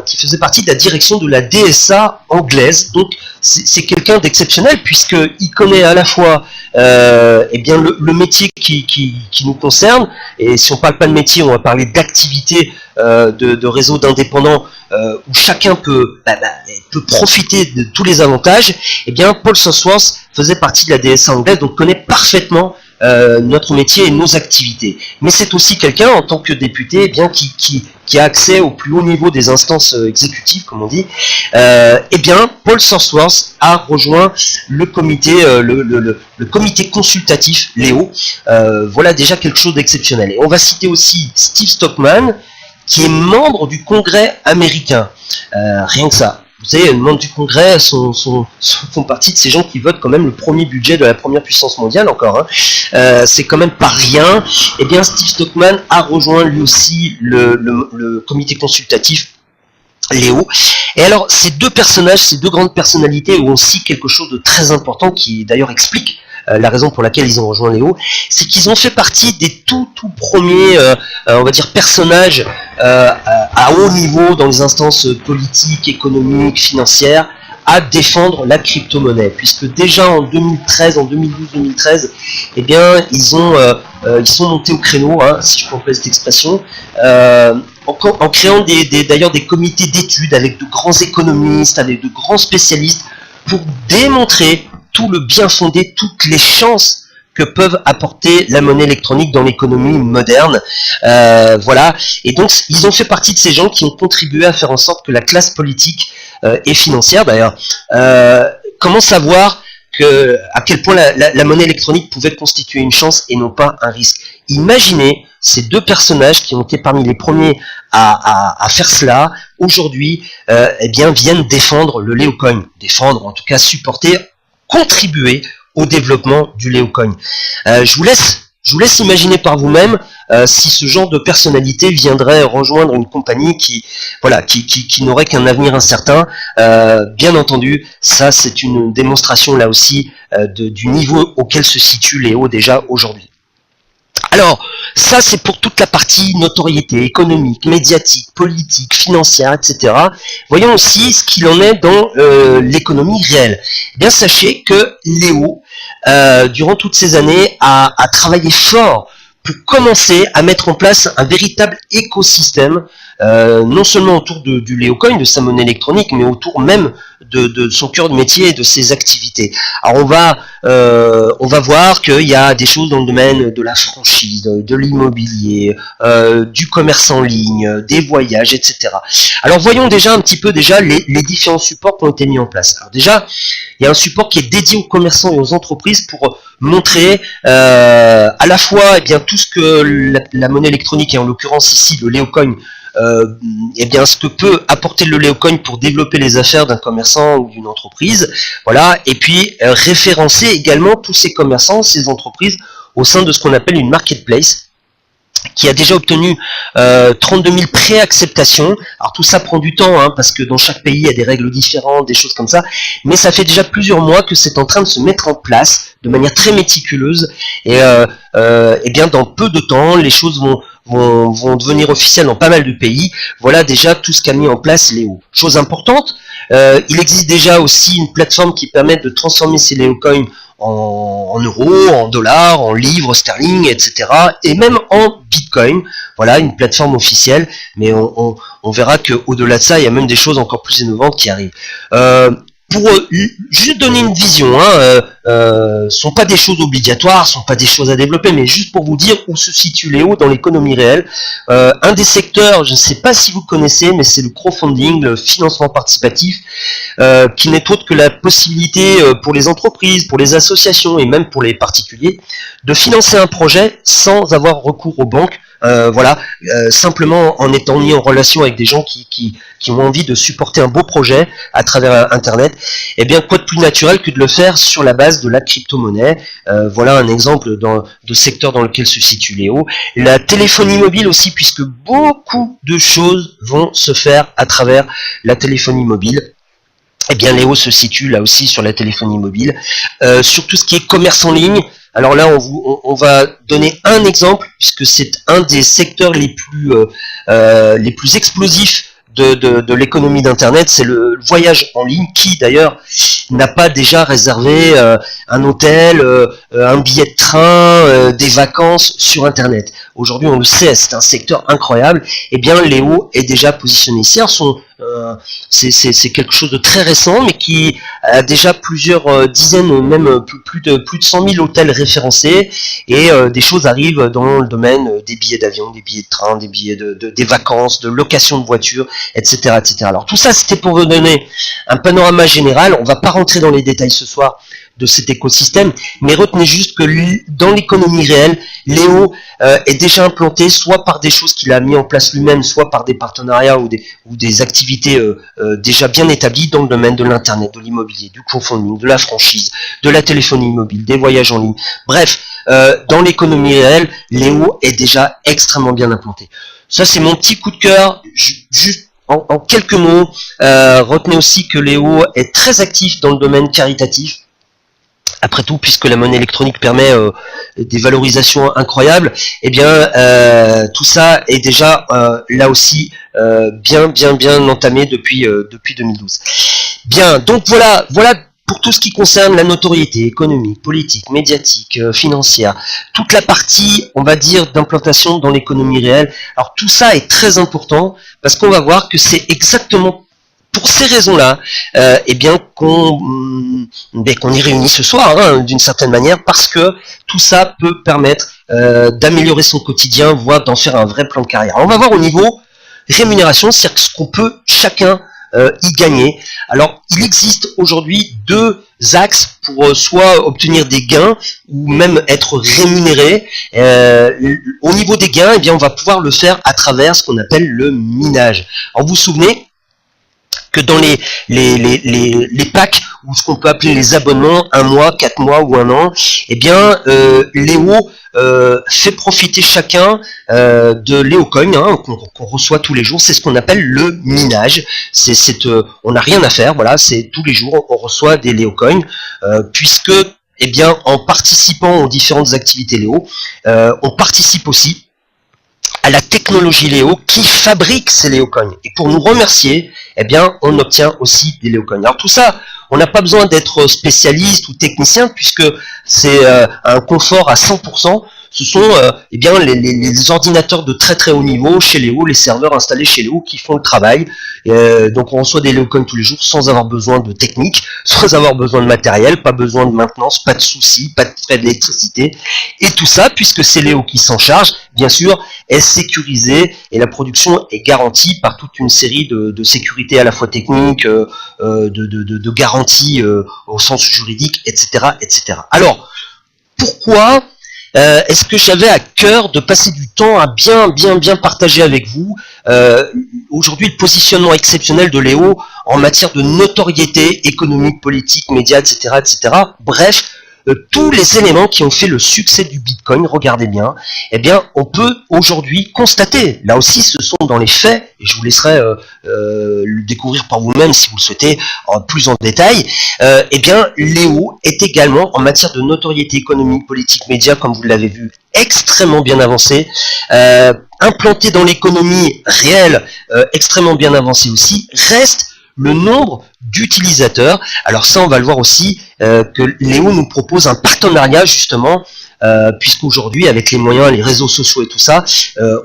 qui faisait partie de la direction de la DSA anglaise. Donc c'est quelqu'un d'exceptionnel, puisqu'il connaît à la fois le métier qui nous concerne, et si on ne parle pas de métier, on va parler d'activité de réseaux d'indépendants, où chacun peut profiter de tous les avantages. Eh bien, Paul Sarnsworth faisait partie de la DSA anglaise, donc connaît parfaitement notre métier et nos activités. Mais c'est aussi quelqu'un, en tant que député, qui a accès au plus haut niveau des instances exécutives, comme on dit. Paul Sarnsworth a rejoint le comité, le comité consultatif Léo. Voilà déjà quelque chose d'exceptionnel. Et on va citer aussi Steve Stockman, qui est membre du Congrès américain. Rien que ça. Vous savez, les membres du Congrès font partie de ces gens qui votent quand même le premier budget de la première puissance mondiale encore. C'est quand même pas rien. Eh bien, Steve Stockman a rejoint lui aussi le comité consultatif Léo. Et alors, ces deux personnages, ces deux grandes personnalités ont aussi quelque chose de très important qui d'ailleurs explique la raison pour laquelle ils ont rejoint Léo, c'est qu'ils ont fait partie des tout premiers, on va dire, personnages à haut niveau dans les instances politiques, économiques, financières, à défendre la crypto-monnaie, puisque déjà en 2013, en 2012-2013, eh bien, ils sont montés au créneau, si je peux employer cette expression, en créant d'ailleurs des comités d'études avec de grands économistes, avec de grands spécialistes, pour démontrer tout le bien fondé, toutes les chances que peuvent apporter la monnaie électronique dans l'économie moderne. Voilà. Et donc, ils ont fait partie de ces gens qui ont contribué à faire en sorte que la classe politique et financière, d'ailleurs, commence à voir à quel point la monnaie électronique pouvait constituer une chance et non pas un risque. Imaginez ces deux personnages qui ont été parmi les premiers à faire cela, aujourd'hui, viennent défendre le Leocoin. Défendre, en tout cas supporter, contribuer au développement du Leocoin. Je vous laisse imaginer par vous-même si ce genre de personnalité viendrait rejoindre une compagnie qui n'aurait qu'un avenir incertain. Bien entendu, ça c'est une démonstration là aussi du niveau auquel se situe Léo déjà aujourd'hui. Alors, ça c'est pour toute la partie notoriété économique, médiatique, politique, financière, etc. Voyons aussi ce qu'il en est dans l'économie réelle. Eh bien, sachez que Léo, durant toutes ces années, a travaillé fort pour commencer à mettre en place un véritable écosystème non seulement autour du Léocoin, de sa monnaie électronique, mais autour même de son cœur de métier et de ses activités. Alors on va voir qu'il y a des choses dans le domaine de la franchise, de l'immobilier, du commerce en ligne, des voyages, etc. Alors voyons déjà un petit peu les différents supports qui ont été mis en place. Alors déjà, il y a un support qui est dédié aux commerçants et aux entreprises pour montrer à la fois tout ce que la monnaie électronique, et en l'occurrence ici le Léocoin, ce que peut apporter le Léocoin pour développer les affaires d'un commerçant ou d'une entreprise, voilà, et puis référencer également tous ces commerçants, ces entreprises au sein de ce qu'on appelle une marketplace, qui a déjà obtenu 32 000 pré-acceptations. Alors tout ça prend du temps, hein, parce que dans chaque pays il y a des règles différentes, des choses comme ça, mais ça fait déjà plusieurs mois que c'est en train de se mettre en place de manière très méticuleuse, et dans peu de temps les choses vont devenir officielles dans pas mal de pays. Voilà déjà tout ce qu'a mis en place Léo. Chose importante, il existe déjà aussi une plateforme qui permet de transformer ces Léocoins en euros, en dollars, en livres sterling, etc. et même en bitcoin. Voilà, une plateforme officielle, mais on verra qu'au-delà de ça, il y a même des choses encore plus innovantes qui arrivent. Pour juste donner une vision, sont pas des choses obligatoires, sont pas des choses à développer, mais juste pour vous dire où se situe Léo dans l'économie réelle. Un des secteurs, je ne sais pas si vous connaissez, mais c'est le crowdfunding, le financement participatif, qui n'est autre que la possibilité pour les entreprises, pour les associations et même pour les particuliers de financer un projet sans avoir recours aux banques. Simplement en étant mis en relation avec des gens qui ont envie de supporter un beau projet à travers Internet. Et bien, quoi de plus naturel que de le faire sur la base de la crypto-monnaie. Voilà un exemple de secteur dans lequel se situe Léo. La téléphonie mobile aussi, puisque beaucoup de choses vont se faire à travers la téléphonie mobile. Eh bien, Léo se situe là aussi sur la téléphonie mobile. Sur tout ce qui est commerce en ligne. Alors là, on va donner un exemple, puisque c'est un des secteurs les plus explosifs de l'économie d'Internet, c'est le voyage en ligne, qui d'ailleurs n'a pas déjà réservé un hôtel, un billet de train, des vacances sur Internet. Aujourd'hui, on le sait, c'est un secteur incroyable. Eh bien, Léo est déjà positionné ici. C'est quelque chose de très récent, mais qui a déjà plusieurs dizaines, même plus de 100 000 hôtels référencés, et des choses arrivent dans le domaine des billets d'avion, des billets de train, des billets des vacances, de location de voitures, etc., etc. Alors tout ça, c'était pour vous donner un panorama général. On va pas rentrer dans les détails ce soir de cet écosystème, mais retenez juste que dans l'économie réelle, Léo est déjà implanté soit par des choses qu'il a mis en place lui-même, soit par des partenariats ou des activités déjà bien établies dans le domaine de l'internet, de l'immobilier, du crowdfunding, de la franchise, de la téléphonie mobile, des voyages en ligne. Bref, dans l'économie réelle, Léo est déjà extrêmement bien implanté. Ça, c'est mon petit coup de cœur. Juste en quelques mots, retenez aussi que Léo est très actif dans le domaine caritatif. Après tout, puisque la monnaie électronique permet des valorisations incroyables, eh bien tout ça est déjà là aussi bien entamé depuis 2012. Bien, donc voilà pour tout ce qui concerne la notoriété économique, politique, médiatique, financière, toute la partie, on va dire, d'implantation dans l'économie réelle. Alors tout ça est très important, parce qu'on va voir que c'est exactement pour ces raisons-là, qu'on y réunit ce soir, hein, d'une certaine manière, parce que tout ça peut permettre d'améliorer son quotidien, voire d'en faire un vrai plan de carrière. Alors, on va voir au niveau rémunération, c'est-à-dire ce qu'on peut chacun y gagner. Alors, il existe aujourd'hui deux axes pour soit obtenir des gains ou même être rémunéré. Au niveau des gains, on va pouvoir le faire à travers ce qu'on appelle le minage. Alors, vous vous souvenez que dans les packs, ou ce qu'on peut appeler les abonnements, 1 mois, 4 mois ou 1 an, Léo fait profiter chacun de Léocoin, hein, qu'on reçoit tous les jours. C'est ce qu'on appelle le minage. On n'a rien à faire, voilà, c'est tous les jours on reçoit des Léocoins, puisque en participant aux différentes activités Léo, on participe aussi à la technologie Léo qui fabrique ces Léocoins. Et pour nous remercier, on obtient aussi des Léocoins. Alors tout ça, on n'a pas besoin d'être spécialiste ou technicien, puisque c'est un confort à 100%. ce sont eh bien les ordinateurs de très très haut niveau chez Léo, les serveurs installés chez Léo qui font le travail. Donc on reçoit des Léocoins tous les jours sans avoir besoin de technique, sans avoir besoin de matériel, pas besoin de maintenance, pas de soucis, pas de frais d'électricité. Et tout ça, puisque c'est Léo qui s'en charge, bien sûr, est sécurisé et la production est garantie par toute une série de sécurités à la fois techniques, de garanties au sens juridique, etc., etc. Alors, pourquoi est-ce que j'avais à cœur de passer du temps à bien partager avec vous aujourd'hui le positionnement exceptionnel de Léo en matière de notoriété économique, politique, médias, etc., etc. Bref, tous les éléments qui ont fait le succès du Bitcoin, regardez bien, eh bien, on peut aujourd'hui constater, là aussi ce sont dans les faits, et je vous laisserai le découvrir par vous-même si vous le souhaitez plus en détail, eh bien, Léo est également, en matière de notoriété économique, politique, médias, comme vous l'avez vu, extrêmement bien avancé, implanté dans l'économie réelle, extrêmement bien avancé aussi, reste le nombre d'utilisateurs. Alors ça, on va le voir aussi, que Léo nous propose un partenariat justement, puisqu'aujourd'hui, avec les moyens, les réseaux sociaux et tout ça,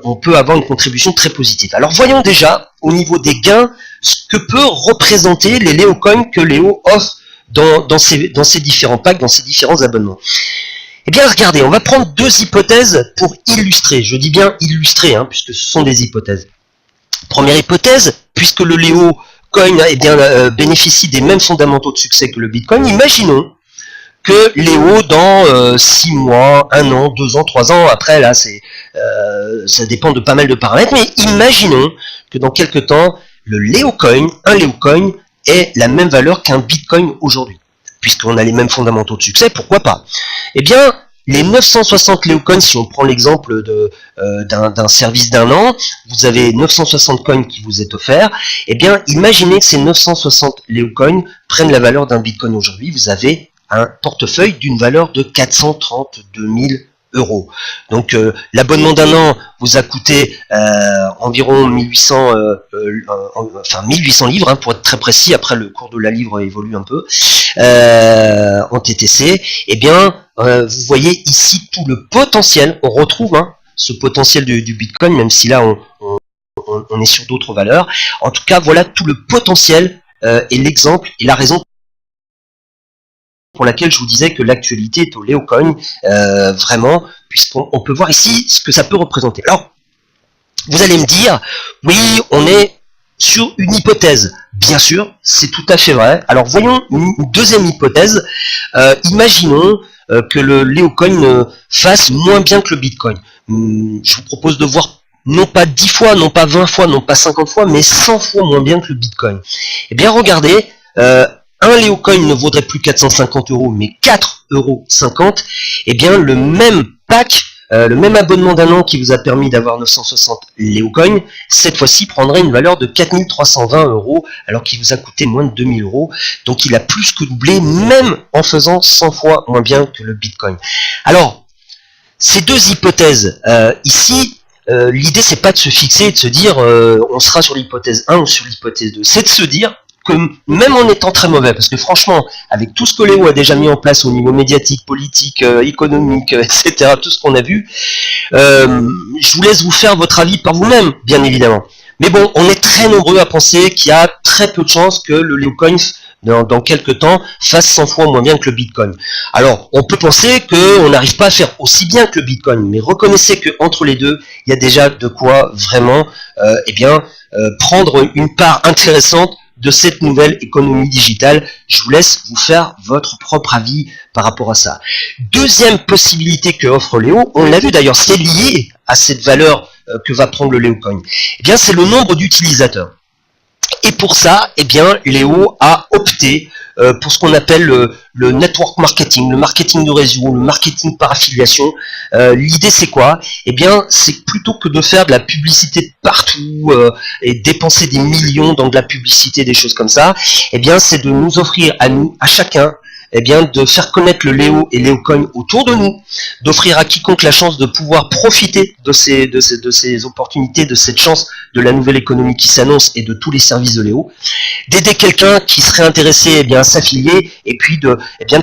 on peut avoir une contribution très positive. Alors voyons déjà, au niveau des gains, ce que peut représenter les Léocoins que Léo offre dans ses différents packs, dans ses différents abonnements. Eh bien, regardez, on va prendre deux hypothèses pour illustrer. Je dis bien illustrer, puisque ce sont des hypothèses. Première hypothèse, puisque le Léo Coin bénéficie des mêmes fondamentaux de succès que le Bitcoin, imaginons que Léo, dans 6 mois, 1 an, 2 ans, 3 ans, après là, ça dépend de pas mal de paramètres, mais imaginons que dans quelques temps, un Léocoin ait la même valeur qu'un Bitcoin aujourd'hui. Puisqu'on a les mêmes fondamentaux de succès, pourquoi pas? Eh bien, les 960 Léocoins, si on prend l'exemple d'un service d'1 an, vous avez 960 coins qui vous est offert, eh bien, imaginez que ces 960 Léocoins prennent la valeur d'un Bitcoin aujourd'hui, vous avez un portefeuille d'une valeur de 432 000 euros. Donc, l'abonnement d'1 an vous a coûté environ 1800 livres, pour être très précis, après le cours de la livre évolue un peu, en TTC, eh bien, vous voyez ici tout le potentiel, on retrouve ce potentiel du Bitcoin, même si là on est sur d'autres valeurs. En tout cas, voilà tout le potentiel et l'exemple et la raison pour laquelle je vous disais que l'actualité est au Léocoin, vraiment, puisqu'on peut voir ici ce que ça peut représenter. Alors, vous allez me dire, oui, on est sur une hypothèse. Bien sûr, c'est tout à fait vrai. Alors, voyons une deuxième hypothèse. Imaginons que le Léocoin fasse moins bien que le Bitcoin. Je vous propose de voir non pas 10 fois, non pas 20 fois, non pas 50 fois, mais 100 fois moins bien que le Bitcoin. Eh bien, regardez, un Léocoin ne vaudrait plus 450 euros, mais 4,50 €. Eh bien, le même pack, le même abonnement d'1 an qui vous a permis d'avoir 960 Léocoins, cette fois-ci prendrait une valeur de 4320 €, alors qu'il vous a coûté moins de 2000 €. Donc, il a plus que doublé, même en faisant 100 fois moins bien que le Bitcoin. Alors, ces deux hypothèses, ici, l'idée, c'est pas de se fixer et de se dire on sera sur l'hypothèse 1 ou sur l'hypothèse 2. C'est de se dire que même en étant très mauvais, parce que franchement, avec tout ce que Léo a déjà mis en place au niveau médiatique, politique, économique, etc., tout ce qu'on a vu, je vous laisse vous faire votre avis par vous-même, bien évidemment. Mais bon, on est très nombreux à penser qu'il y a très peu de chances que le Léocoin, dans quelques temps, fasse 100 fois moins bien que le Bitcoin. Alors, on peut penser qu'on n'arrive pas à faire aussi bien que le Bitcoin, mais reconnaissez qu'entre les deux, il y a déjà de quoi vraiment prendre une part intéressante de cette nouvelle économie digitale. Je vous laisse vous faire votre propre avis par rapport à ça. Deuxième possibilité que offre Léo, on l'a vu d'ailleurs, c'est lié à cette valeur que va prendre le Léocoin. Eh bien, c'est le nombre d'utilisateurs. Et pour ça, eh bien, Léo a opté pour ce qu'on appelle le network marketing, le marketing de réseau, le marketing par affiliation. L'idée, c'est quoi? Eh bien, c'est plutôt que de faire de la publicité partout et dépenser des millions dans de la publicité, des choses comme ça, eh bien, c'est de nous offrir à nous, à chacun, eh bien, de faire connaître le Léo et Léocoin autour de nous, d'offrir à quiconque la chance de pouvoir profiter de ces opportunités, de cette chance de la nouvelle économie qui s'annonce et de tous les services de Léo, d'aider quelqu'un qui serait intéressé eh bien, à s'affilier et puis de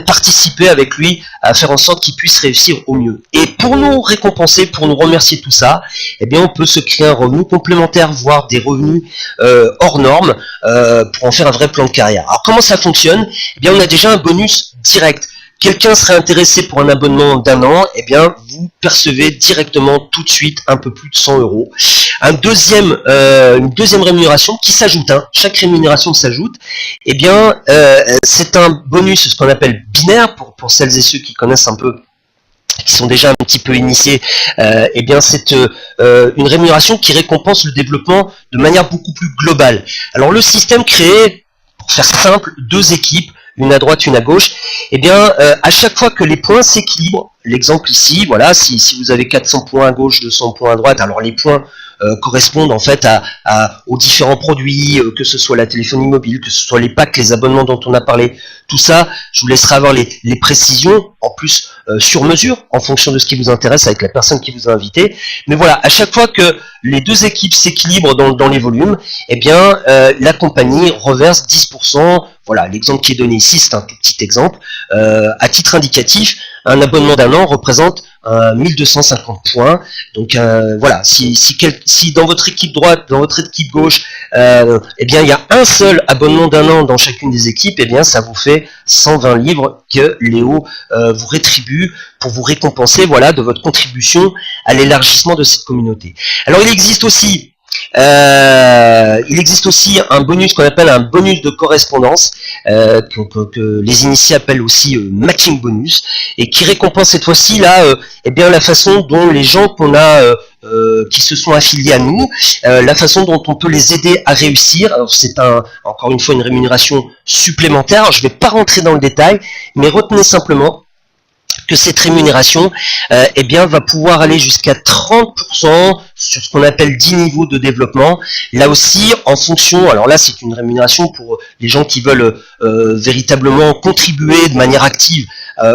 participer avec lui à faire en sorte qu'il puisse réussir au mieux. Et pour nous récompenser, pour nous remercier de tout ça, eh bien, on peut se créer un revenu complémentaire, voire des revenus hors normes, pour en faire un vrai plan de carrière. Alors comment ça fonctionne? Eh bien, on a déjà un bonus direct. Quelqu'un serait intéressé pour un abonnement d'1 an, eh bien, vous percevez directement tout de suite un peu plus de 100 €. Une deuxième rémunération qui s'ajoute, chaque rémunération s'ajoute, eh bien, c'est un bonus, ce qu'on appelle binaire, pour celles et ceux qui connaissent un peu, qui sont déjà un petit peu initiés, eh bien c'est une rémunération qui récompense le développement de manière beaucoup plus globale. Alors le système crée, pour faire simple, 2 équipes, une à droite, une à gauche, eh bien à chaque fois que les points s'équilibrent, l'exemple ici, voilà, si vous avez 400 points à gauche, 200 points à droite, alors les points correspondent en fait aux différents produits, que ce soit la téléphonie mobile, que ce soit les packs, les abonnements dont on a parlé, tout ça, je vous laisserai avoir les précisions, en plus sur mesure, en fonction de ce qui vous intéresse avec la personne qui vous a invité. Mais voilà, à chaque fois que les 2 équipes s'équilibrent dans les volumes, eh bien la compagnie reverse 10%. Voilà, l'exemple qui est donné ici, c'est un tout petit exemple. À titre indicatif, un abonnement d'1 an représente 1250 points. Donc voilà, si dans votre équipe droite, dans votre équipe gauche, eh bien il y a un seul abonnement d'1 an dans chacune des équipes, eh bien ça vous fait 120 livres que Léo vous rétribue pour vous récompenser, voilà, de votre contribution à l'élargissement de cette communauté. Alors il existe aussi un bonus qu'on appelle un bonus de correspondance, que les initiés appellent aussi matching bonus, et qui récompense cette fois-ci là, eh bien la façon dont les gens qu'on a qui se sont affiliés à nous, la façon dont on peut les aider à réussir. Alors c'est encore une fois une rémunération supplémentaire. Alors, je ne vais pas rentrer dans le détail, mais retenez simplement que cette rémunération eh bien, va pouvoir aller jusqu'à 30% sur ce qu'on appelle 10 niveaux de développement. Là aussi, en fonction, alors là c'est une rémunération pour les gens qui veulent véritablement contribuer de manière active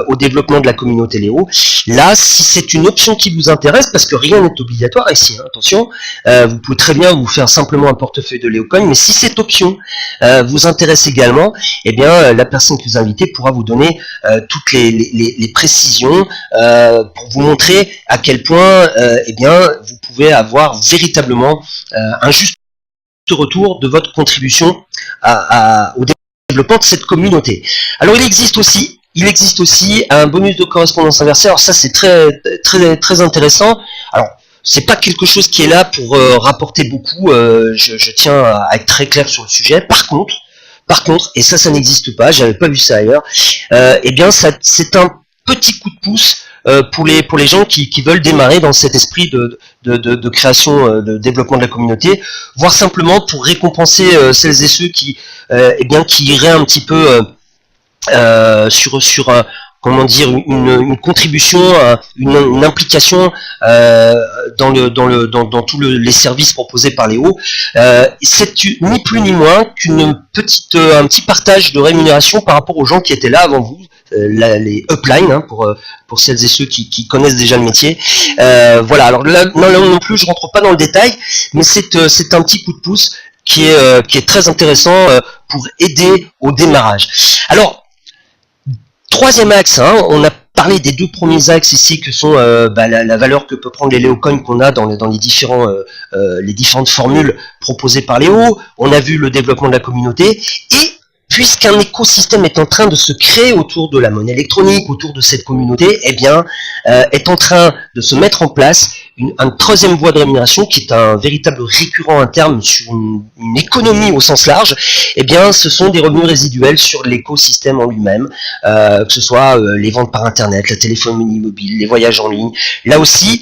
au développement de la communauté Léo. Là, si c'est une option qui vous intéresse, parce que rien n'est obligatoire ici, attention, vous pouvez très bien vous faire simplement un portefeuille de Léocoin, mais si cette option vous intéresse également, eh bien la personne que vous invitez pourra vous donner toutes les précisions pour vous montrer à quel point eh bien vous pouvez avoir véritablement un juste retour de votre contribution au développement de cette communauté. Alors il existe aussi un bonus de correspondance inversée. Alors ça c'est très intéressant. Alors c'est pas quelque chose qui est là pour rapporter beaucoup, je tiens à être très clair sur le sujet. Par contre, et ça n'existe pas, j'avais pas vu ça ailleurs, eh bien c'est un petit coup de pouce pour les gens qui veulent démarrer dans cet esprit de création, de développement de la communauté, voire simplement pour récompenser celles et ceux qui iraient un petit peu sur comment dire, une contribution, une implication dans tous les services proposés par Léo. C'est ni plus ni moins un petit partage de rémunération par rapport aux gens qui étaient là avant vous, les uplines, pour celles et ceux qui connaissent déjà le métier. Voilà, alors là non plus je rentre pas dans le détail, mais c'est un petit coup de pouce qui est très intéressant pour aider au démarrage. Alors, troisième axe, on a parlé des 2 premiers axes ici que sont la valeur que peut prendre les Léocoins qu'on a dans les différentes formules proposées par Léo. On a vu le développement de la communauté, et puisqu'un écosystème est en train de se créer autour de la monnaie électronique, autour de cette communauté, eh bien, est en train de se mettre en place une troisième voie de rémunération qui est un véritable récurrent interne sur une économie au sens large. Eh bien, ce sont des revenus résiduels sur l'écosystème en lui-même, que ce soit les ventes par internet, la téléphonie mobile, les voyages en ligne. Là aussi,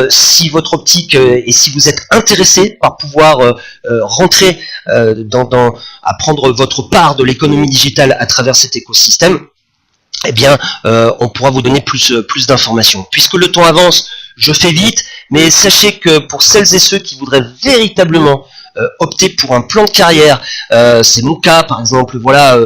si votre optique et si vous êtes intéressé par pouvoir rentrer à prendre votre part de l'économie digitale à travers cet écosystème, eh bien, on pourra vous donner plus d'informations. Puisque le temps avance, je fais vite, mais sachez que pour celles et ceux qui voudraient véritablement opter pour un plan de carrière, c'est mon cas par exemple, voilà,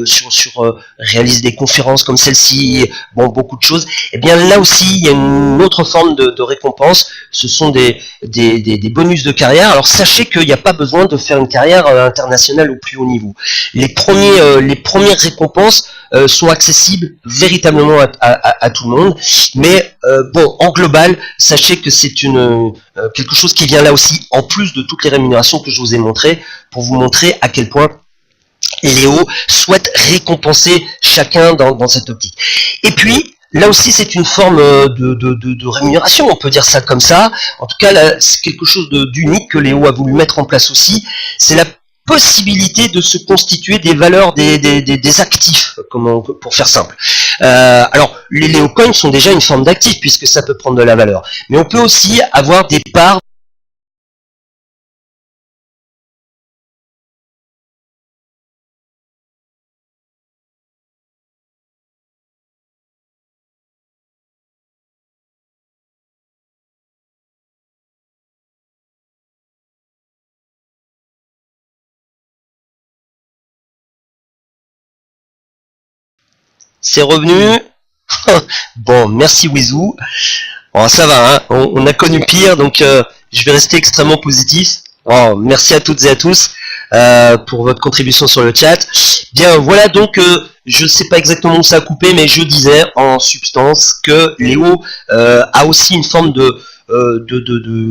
sur réaliser des conférences comme celle-ci, bon, beaucoup de choses, et bien là aussi il y a une autre forme de récompense, ce sont des bonus de carrière. Alors sachez qu'il n'y a pas besoin de faire une carrière internationale au plus haut niveau. Les premières récompenses sont accessibles véritablement à tout le monde, mais bon, en global, sachez que c'est quelque chose qui vient là aussi, en plus de toutes les rémunérations que je vous ai montrées, pour vous montrer à quel point Léo souhaite récompenser chacun dans cette optique. Et puis, là aussi, c'est une forme de rémunération, on peut dire ça comme ça. En tout cas, là, c'est quelque chose d'unique que Léo a voulu mettre en place aussi. C'est la possibilité de se constituer des valeurs, des actifs, pour faire simple. Alors, les Léo Coins sont déjà une forme d'actif, puisque ça peut prendre de la valeur. Mais on peut aussi avoir des parts c'est revenu. Bon, merci Wizou. Bon, ça va, hein, on a connu pire, donc je vais rester extrêmement positif. Bon, merci à toutes et à tous pour votre contribution sur le chat. Bien, voilà donc, je ne sais pas exactement où ça a coupé, mais je disais en substance que Léo a aussi une forme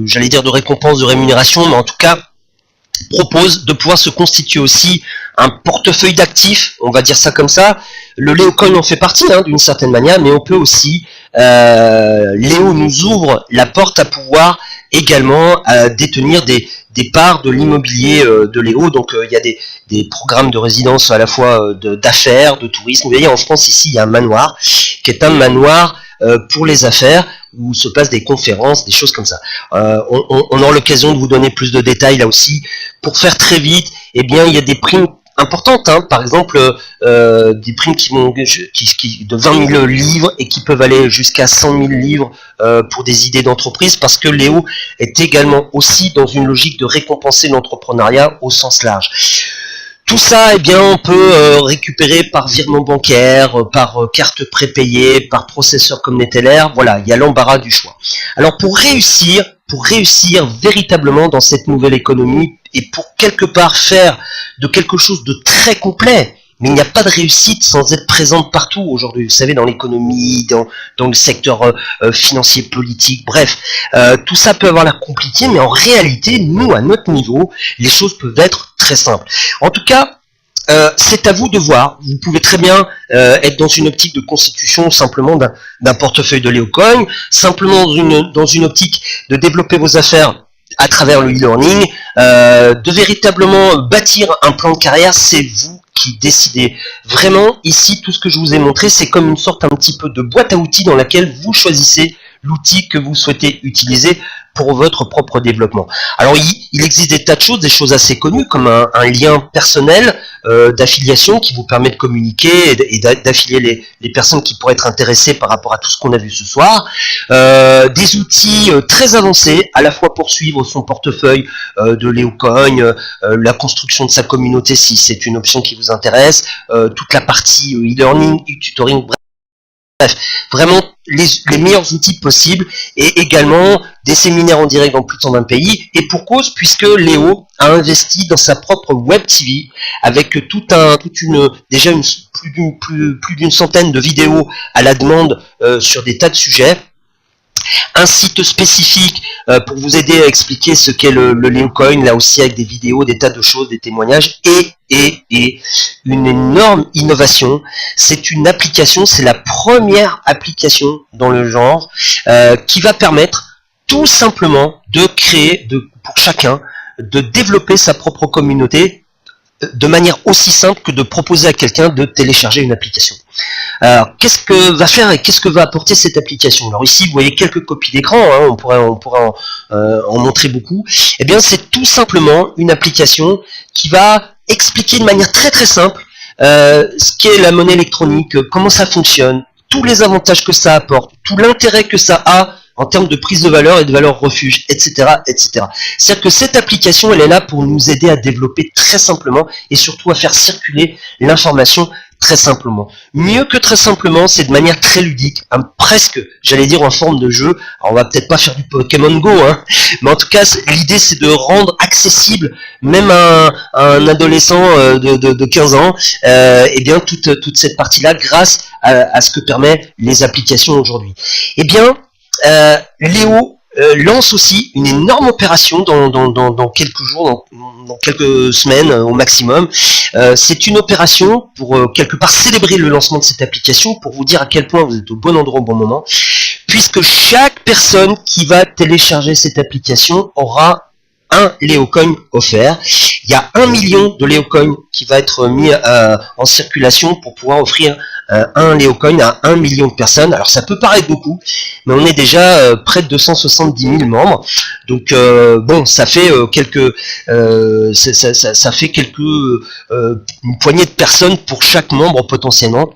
j'allais dire de récompense, de rémunération, mais en tout cas propose de pouvoir se constituer aussi un portefeuille d'actifs, on va dire ça comme ça. Le Léo Coin en fait partie, hein, d'une certaine manière, mais on peut aussi, Léo nous ouvre la porte à pouvoir également détenir des parts de l'immobilier de Léo. Donc il y a des programmes de résidence à la fois d'affaires, de tourisme. Vous voyez, en France ici, il y a un manoir qui est un manoir pour les affaires, où se passent des conférences, des choses comme ça. On aura l'occasion de vous donner plus de détails là aussi. Pour faire très vite, eh bien, il y a des primes importantes, hein. Par exemple, des primes de 20 000 livres et qui peuvent aller jusqu'à 100 000 livres pour des idées d'entreprise, parce que Léo est également aussi dans une logique de récompenser l'entrepreneuriat au sens large. Tout ça, eh bien, on peut récupérer par virement bancaire, par carte prépayée, par processeur comme Neteller. Voilà, il y a l'embarras du choix. Alors, pour réussir véritablement dans cette nouvelle économie et pour quelque part faire de quelque chose de très complet, mais il n'y a pas de réussite sans être présente partout aujourd'hui. Vous savez, dans l'économie, dans le secteur financier, politique, bref, tout ça peut avoir l'air compliqué, mais en réalité, nous, à notre niveau, les choses peuvent être très simples. En tout cas, c'est à vous de voir. Vous pouvez très bien être dans une optique de constitution simplement d'un portefeuille de Léo Coin, simplement dans une optique de développer vos affaires à travers le e-learning, de véritablement bâtir un plan de carrière. C'est vous qui décidez. Vraiment, ici, tout ce que je vous ai montré, c'est comme une sorte un petit peu de boîte à outils dans laquelle vous choisissez l'outil que vous souhaitez utiliser pour votre propre développement. Alors il existe des tas de choses, des choses assez connues, comme un lien personnel d'affiliation qui vous permet de communiquer et d'affilier les personnes qui pourraient être intéressées par rapport à tout ce qu'on a vu ce soir. Des outils très avancés, à la fois pour suivre son portefeuille de Léo Coin, la construction de sa communauté si c'est une option qui vous intéresse, toute la partie e-learning, e-tutoring, bref, vraiment les meilleurs outils possibles, et également des séminaires en direct dans plus de 120 pays, et pour cause, puisque Léo a investi dans sa propre web TV avec déjà plus d'une centaine de vidéos à la demande sur des tas de sujets, un site spécifique pour vous aider à expliquer ce qu'est le Léo Coin, là aussi avec des vidéos, des tas de choses, des témoignages, et une énorme innovation. C'est une application, c'est la première application dans le genre qui va permettre tout simplement de créer, pour chacun, de développer sa propre communauté de manière aussi simple que de proposer à quelqu'un de télécharger une application. Alors, qu'est-ce que va faire et qu'est-ce que va apporter cette application? Alors ici, vous voyez quelques copies d'écran, hein, on pourrait en montrer beaucoup. Eh bien, c'est tout simplement une application qui va expliquer de manière très très simple ce qu'est la monnaie électronique, comment ça fonctionne, tous les avantages que ça apporte, tout l'intérêt que ça a en termes de prise de valeur et de valeur refuge, etc., etc. C'est-à-dire que cette application, elle est là pour nous aider à développer très simplement et surtout à faire circuler l'information très simplement. Mieux que très simplement, c'est de manière très ludique, presque, j'allais dire en forme de jeu. Alors on va peut-être pas faire du Pokémon Go, hein, mais en tout cas, l'idée c'est de rendre accessible, même à un adolescent de 15 ans, et bien toute cette partie-là, grâce à ce que permet les applications aujourd'hui. Eh bien, Léo lance aussi une énorme opération dans quelques jours, dans quelques semaines au maximum. C'est une opération pour quelque part célébrer le lancement de cette application, pour vous dire à quel point vous êtes au bon endroit au bon moment, puisque chaque personne qui va télécharger cette application aura un Léocoin offert. Il y a 1 million de Léocoins qui va être mis en circulation pour pouvoir offrir un Léocoin à 1 million de personnes. Alors ça peut paraître beaucoup, mais on est déjà près de 270 000 membres. Donc bon, ça fait ça fait une poignée de personnes pour chaque membre potentiellement.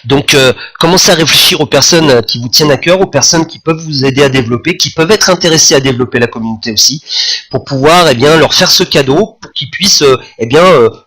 Donc commencez à réfléchir aux personnes qui vous tiennent à cœur, aux personnes qui peuvent vous aider à développer, qui peuvent être intéressées à développer la communauté aussi, pour pouvoir leur faire ce cadeau, pour qu'ils puissent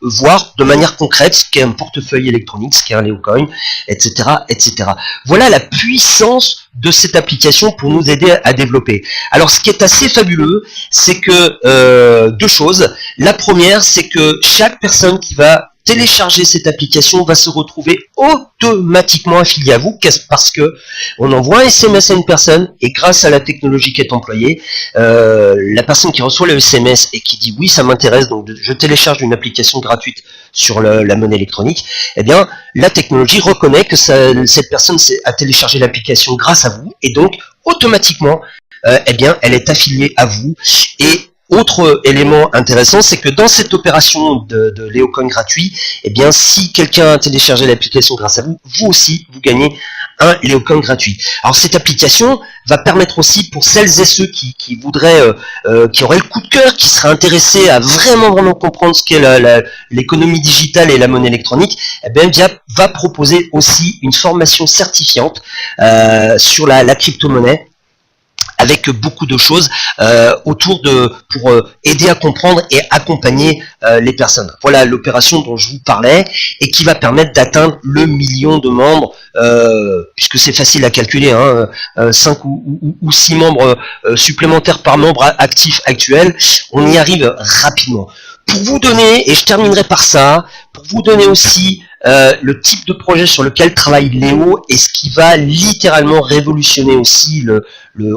voir de manière concrète ce qu'est un portefeuille électronique, ce qu'est un Léocoin, etc., etc. Voilà la puissance de cette application pour nous aider à développer. Alors ce qui est assez fabuleux, c'est que deux choses. La première, c'est que chaque personne qui va télécharger cette application va se retrouver automatiquement affilié à vous, parce que on envoie un SMS à une personne, et grâce à la technologie qui est employée, la personne qui reçoit le SMS et qui dit oui, ça m'intéresse, donc je télécharge une application gratuite sur la monnaie électronique, eh bien la technologie reconnaît que cette personne a téléchargé l'application grâce à vous, et donc automatiquement elle est affiliée à vous. Et autre élément intéressant, c'est que dans cette opération de Léocoin gratuit, eh bien, si quelqu'un a téléchargé l'application grâce à vous, vous aussi, vous gagnez un Léocoin gratuit. Alors cette application va permettre aussi pour celles et ceux qui voudraient, qui auraient le coup de cœur, qui seraient intéressés à vraiment comprendre ce qu'est l'économie digitale et la monnaie électronique, eh bien, va proposer aussi une formation certifiante sur la crypto-monnaie, avec beaucoup de choses pour aider à comprendre et accompagner les personnes. Voilà l'opération dont je vous parlais, et qui va permettre d'atteindre le million de membres, puisque c'est facile à calculer, 5 ou 6 membres supplémentaires par membre actif actuel, on y arrive rapidement. Pour vous donner, et je terminerai par ça, pour vous donner aussi le type de projet sur lequel travaille Léo, et ce qui va littéralement révolutionner aussi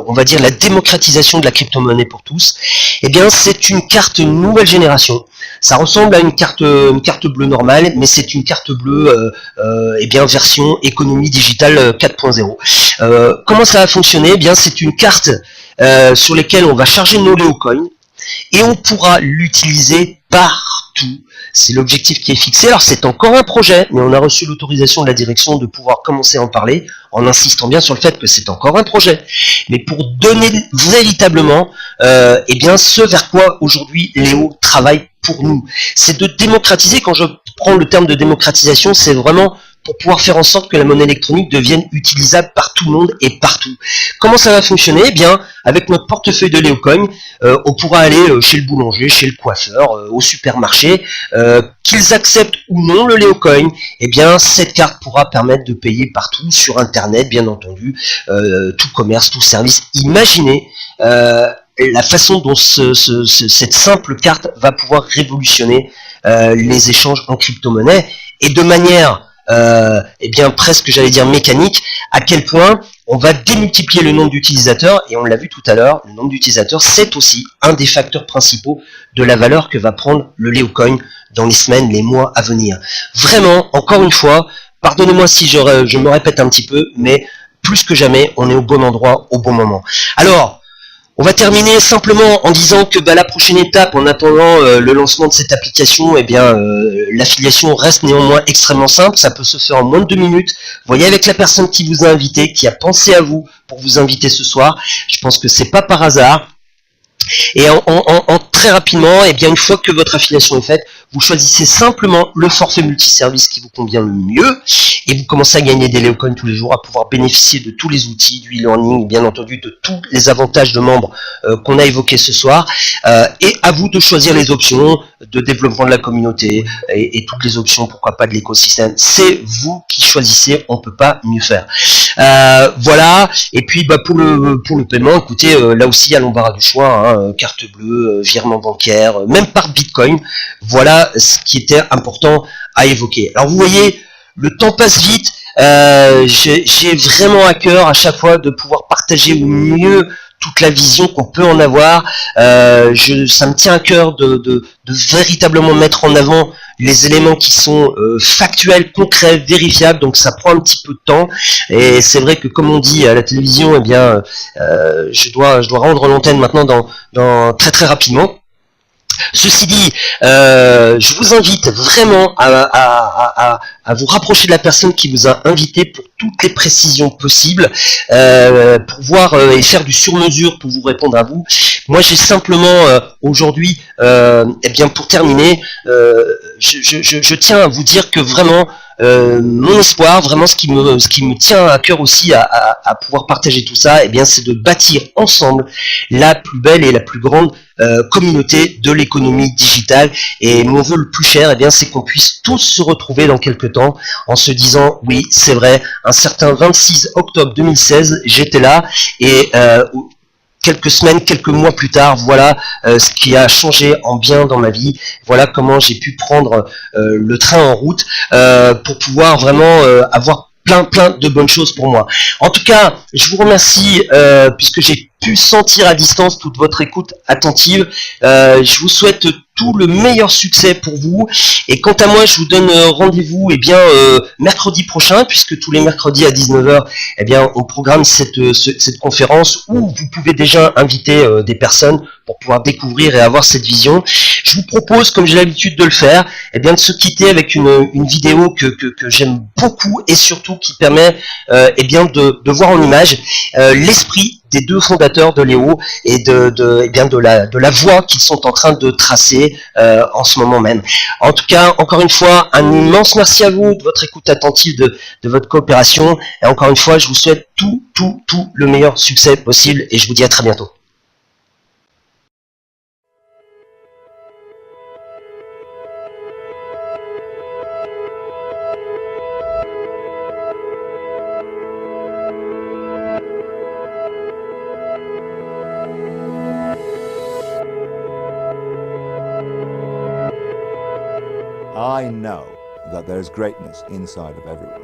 on va dire la démocratisation de la crypto-monnaie pour tous, eh bien c'est une carte nouvelle génération. Ça ressemble à une carte bleue normale, mais c'est une carte bleue version économie digitale 4.0. Comment ça va fonctionner? Eh bien c'est une carte sur laquelle on va charger nos Léocoins, et on pourra l'utiliser partout. C'est l'objectif qui est fixé. Alors c'est encore un projet, mais on a reçu l'autorisation de la direction de pouvoir commencer à en parler, en insistant bien sur le fait que c'est encore un projet. Mais pour donner véritablement ce vers quoi aujourd'hui Léo travaille pour nous. C'est de démocratiser. Quand je prends le terme de démocratisation, c'est vraiment pour pouvoir faire en sorte que la monnaie électronique devienne utilisable par tout le monde et partout. Comment ça va fonctionner? Eh bien, avec notre portefeuille de Léocoin, on pourra aller chez le boulanger, chez le coiffeur, au supermarché, qu'ils acceptent ou non le Léocoin, eh bien, cette carte pourra permettre de payer partout, sur Internet, bien entendu, tout commerce, tout service. Imaginez la façon dont cette simple carte va pouvoir révolutionner les échanges en crypto-monnaie, et de manière presque, j'allais dire, mécanique, à quel point on va démultiplier le nombre d'utilisateurs, et on l'a vu tout à l'heure, le nombre d'utilisateurs, c'est aussi un des facteurs principaux de la valeur que va prendre le Léocoin dans les semaines, les mois à venir. Vraiment, encore une fois, pardonnez-moi si je me répète un petit peu, mais plus que jamais, on est au bon endroit, au bon moment. Alors, on va terminer simplement en disant que la prochaine étape, en attendant le lancement de cette application, l'affiliation reste néanmoins extrêmement simple. Ça peut se faire en moins de 2 minutes. Voyez avec la personne qui vous a invité, qui a pensé à vous pour vous inviter ce soir. Je pense que c'est pas par hasard. Et très rapidement, et bien une fois que votre affiliation est faite, vous choisissez simplement le forfait multiservice qui vous convient le mieux et vous commencez à gagner des Léocoins tous les jours, à pouvoir bénéficier de tous les outils du e-learning, bien entendu de tous les avantages de membres qu'on a évoqués ce soir. Et à vous de choisir les options de développement de la communauté et toutes les options, pourquoi pas de l'écosystème. C'est vous qui choisissez, on peut pas mieux faire. Voilà. Et puis pour le paiement, écoutez, là aussi il y a l'embarras du choix, hein, carte bleue, virement bancaire, même par Bitcoin. Voilà ce qui était important à évoquer. Alors vous voyez, le temps passe vite. J'ai vraiment à cœur à chaque fois de pouvoir partager au mieux toute la vision qu'on peut en avoir. Ça me tient à cœur de véritablement mettre en avant les éléments qui sont factuels, concrets, vérifiables. Donc ça prend un petit peu de temps. Et c'est vrai que comme on dit à la télévision, eh bien, je dois rendre l'antenne maintenant dans très rapidement. Ceci dit, je vous invite vraiment à vous rapprocher de la personne qui vous a invité pour toutes les précisions possibles, pour voir et faire du sur-mesure pour vous répondre à vous. Moi, j'ai simplement aujourd'hui, eh bien, pour terminer, je tiens à vous dire que vraiment, mon espoir, vraiment ce qui me tient à cœur aussi à pouvoir partager tout ça, eh bien, c'est de bâtir ensemble la plus belle et la plus grande communauté de l'économie digitale. Et mon vœu le plus cher, eh bien, c'est qu'on puisse tous se retrouver dans quelques temps en se disant, oui, c'est vrai, un certain 26 octobre 2016, j'étais là et quelques semaines, quelques mois plus tard, voilà ce qui a changé en bien dans ma vie. Voilà comment j'ai pu prendre le train en route pour pouvoir vraiment avoir plein de bonnes choses pour moi. En tout cas, je vous remercie puisque j'ai pu sentir à distance toute votre écoute attentive. Je vous souhaite tout le meilleur succès pour vous. Et quant à moi, je vous donne rendez-vous mercredi prochain, puisque tous les mercredis à 19h, eh bien, on programme cette conférence où vous pouvez déjà inviter des personnes pour pouvoir découvrir et avoir cette vision. Je vous propose, comme j'ai l'habitude de le faire, eh bien, de se quitter avec une vidéo que j'aime beaucoup et surtout qui permet eh bien, de voir en image l'esprit des deux fondateurs de Léo et de la voie qu'ils sont en train de tracer en ce moment même. En tout cas, encore une fois, un immense merci à vous de votre écoute attentive, de votre coopération. Et encore une fois, je vous souhaite tout le meilleur succès possible et je vous dis à très bientôt. I know that there is greatness inside of everyone.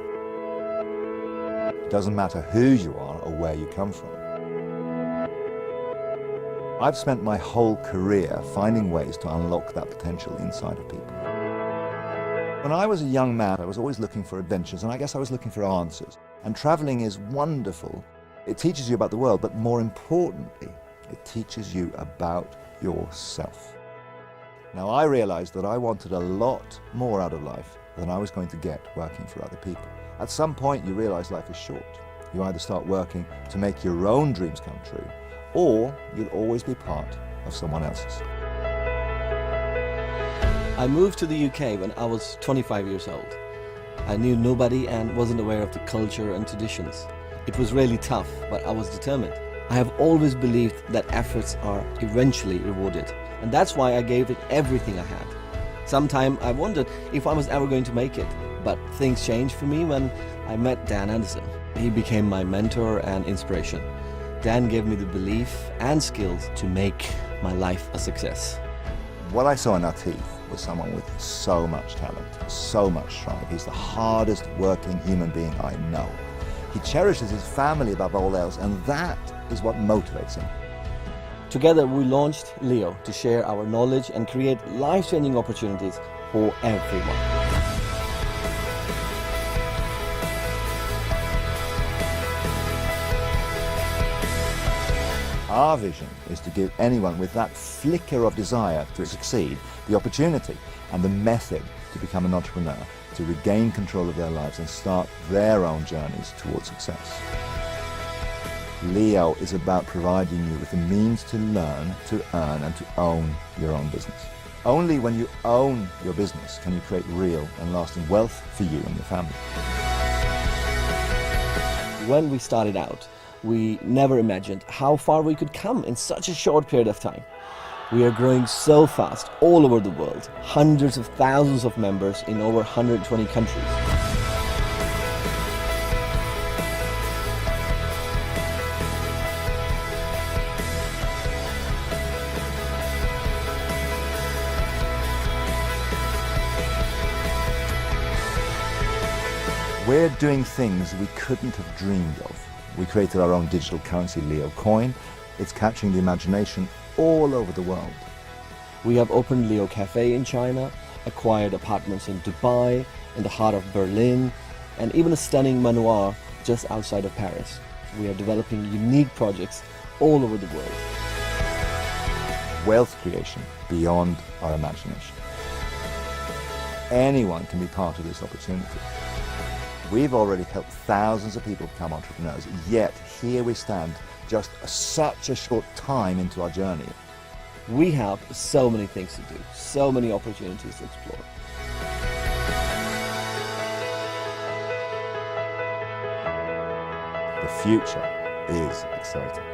It doesn't matter who you are or where you come from. I've spent my whole career finding ways to unlock that potential inside of people. When I was a young man, I was always looking for adventures, and I guess I was looking for answers. And traveling is wonderful. It teaches you about the world, but more importantly, it teaches you about yourself. Now, I realized that I wanted a lot more out of life than I was going to get working for other people. At some point, you realize life is short. You either start working to make your own dreams come true, or you'll always be part of someone else's. I moved to the UK when I was 25 years old. I knew nobody and wasn't aware of the culture and traditions. It was really tough, but I was determined. I have always believed that efforts are eventually rewarded. And that's why I gave it everything I had. Sometime I wondered if I was ever going to make it, but things changed for me when I met Dan Anderson. He became my mentor and inspiration. Dan gave me the belief and skills to make my life a success. What I saw in Atif was someone with so much talent, so much drive. He's the hardest working human being I know. He cherishes his family above all else, and that is what motivates him. Together we launched Leo to share our knowledge and create life-changing opportunities for everyone. Our vision is to give anyone with that flicker of desire to succeed the opportunity and the method to become an entrepreneur, to regain control of their lives and start their own journeys towards success. Leo is about providing you with the means to learn, to earn, and to own your own business. Only when you own your business can you create real and lasting wealth for you and your family. When we started out, we never imagined how far we could come in such a short period of time. We are growing so fast all over the world, hundreds of thousands of members in over 120 countries. We're doing things we couldn't have dreamed of. We created our own digital currency, Leo Coin. It's capturing the imagination all over the world. We have opened Leo Cafe in China, acquired apartments in Dubai, in the heart of Berlin, and even a stunning manoir just outside of Paris. We are developing unique projects all over the world. Wealth creation beyond our imagination. Anyone can be part of this opportunity. We've already helped thousands of people become entrepreneurs, yet here we stand just such a short time into our journey. We have so many things to do, so many opportunities to explore. The future is exciting.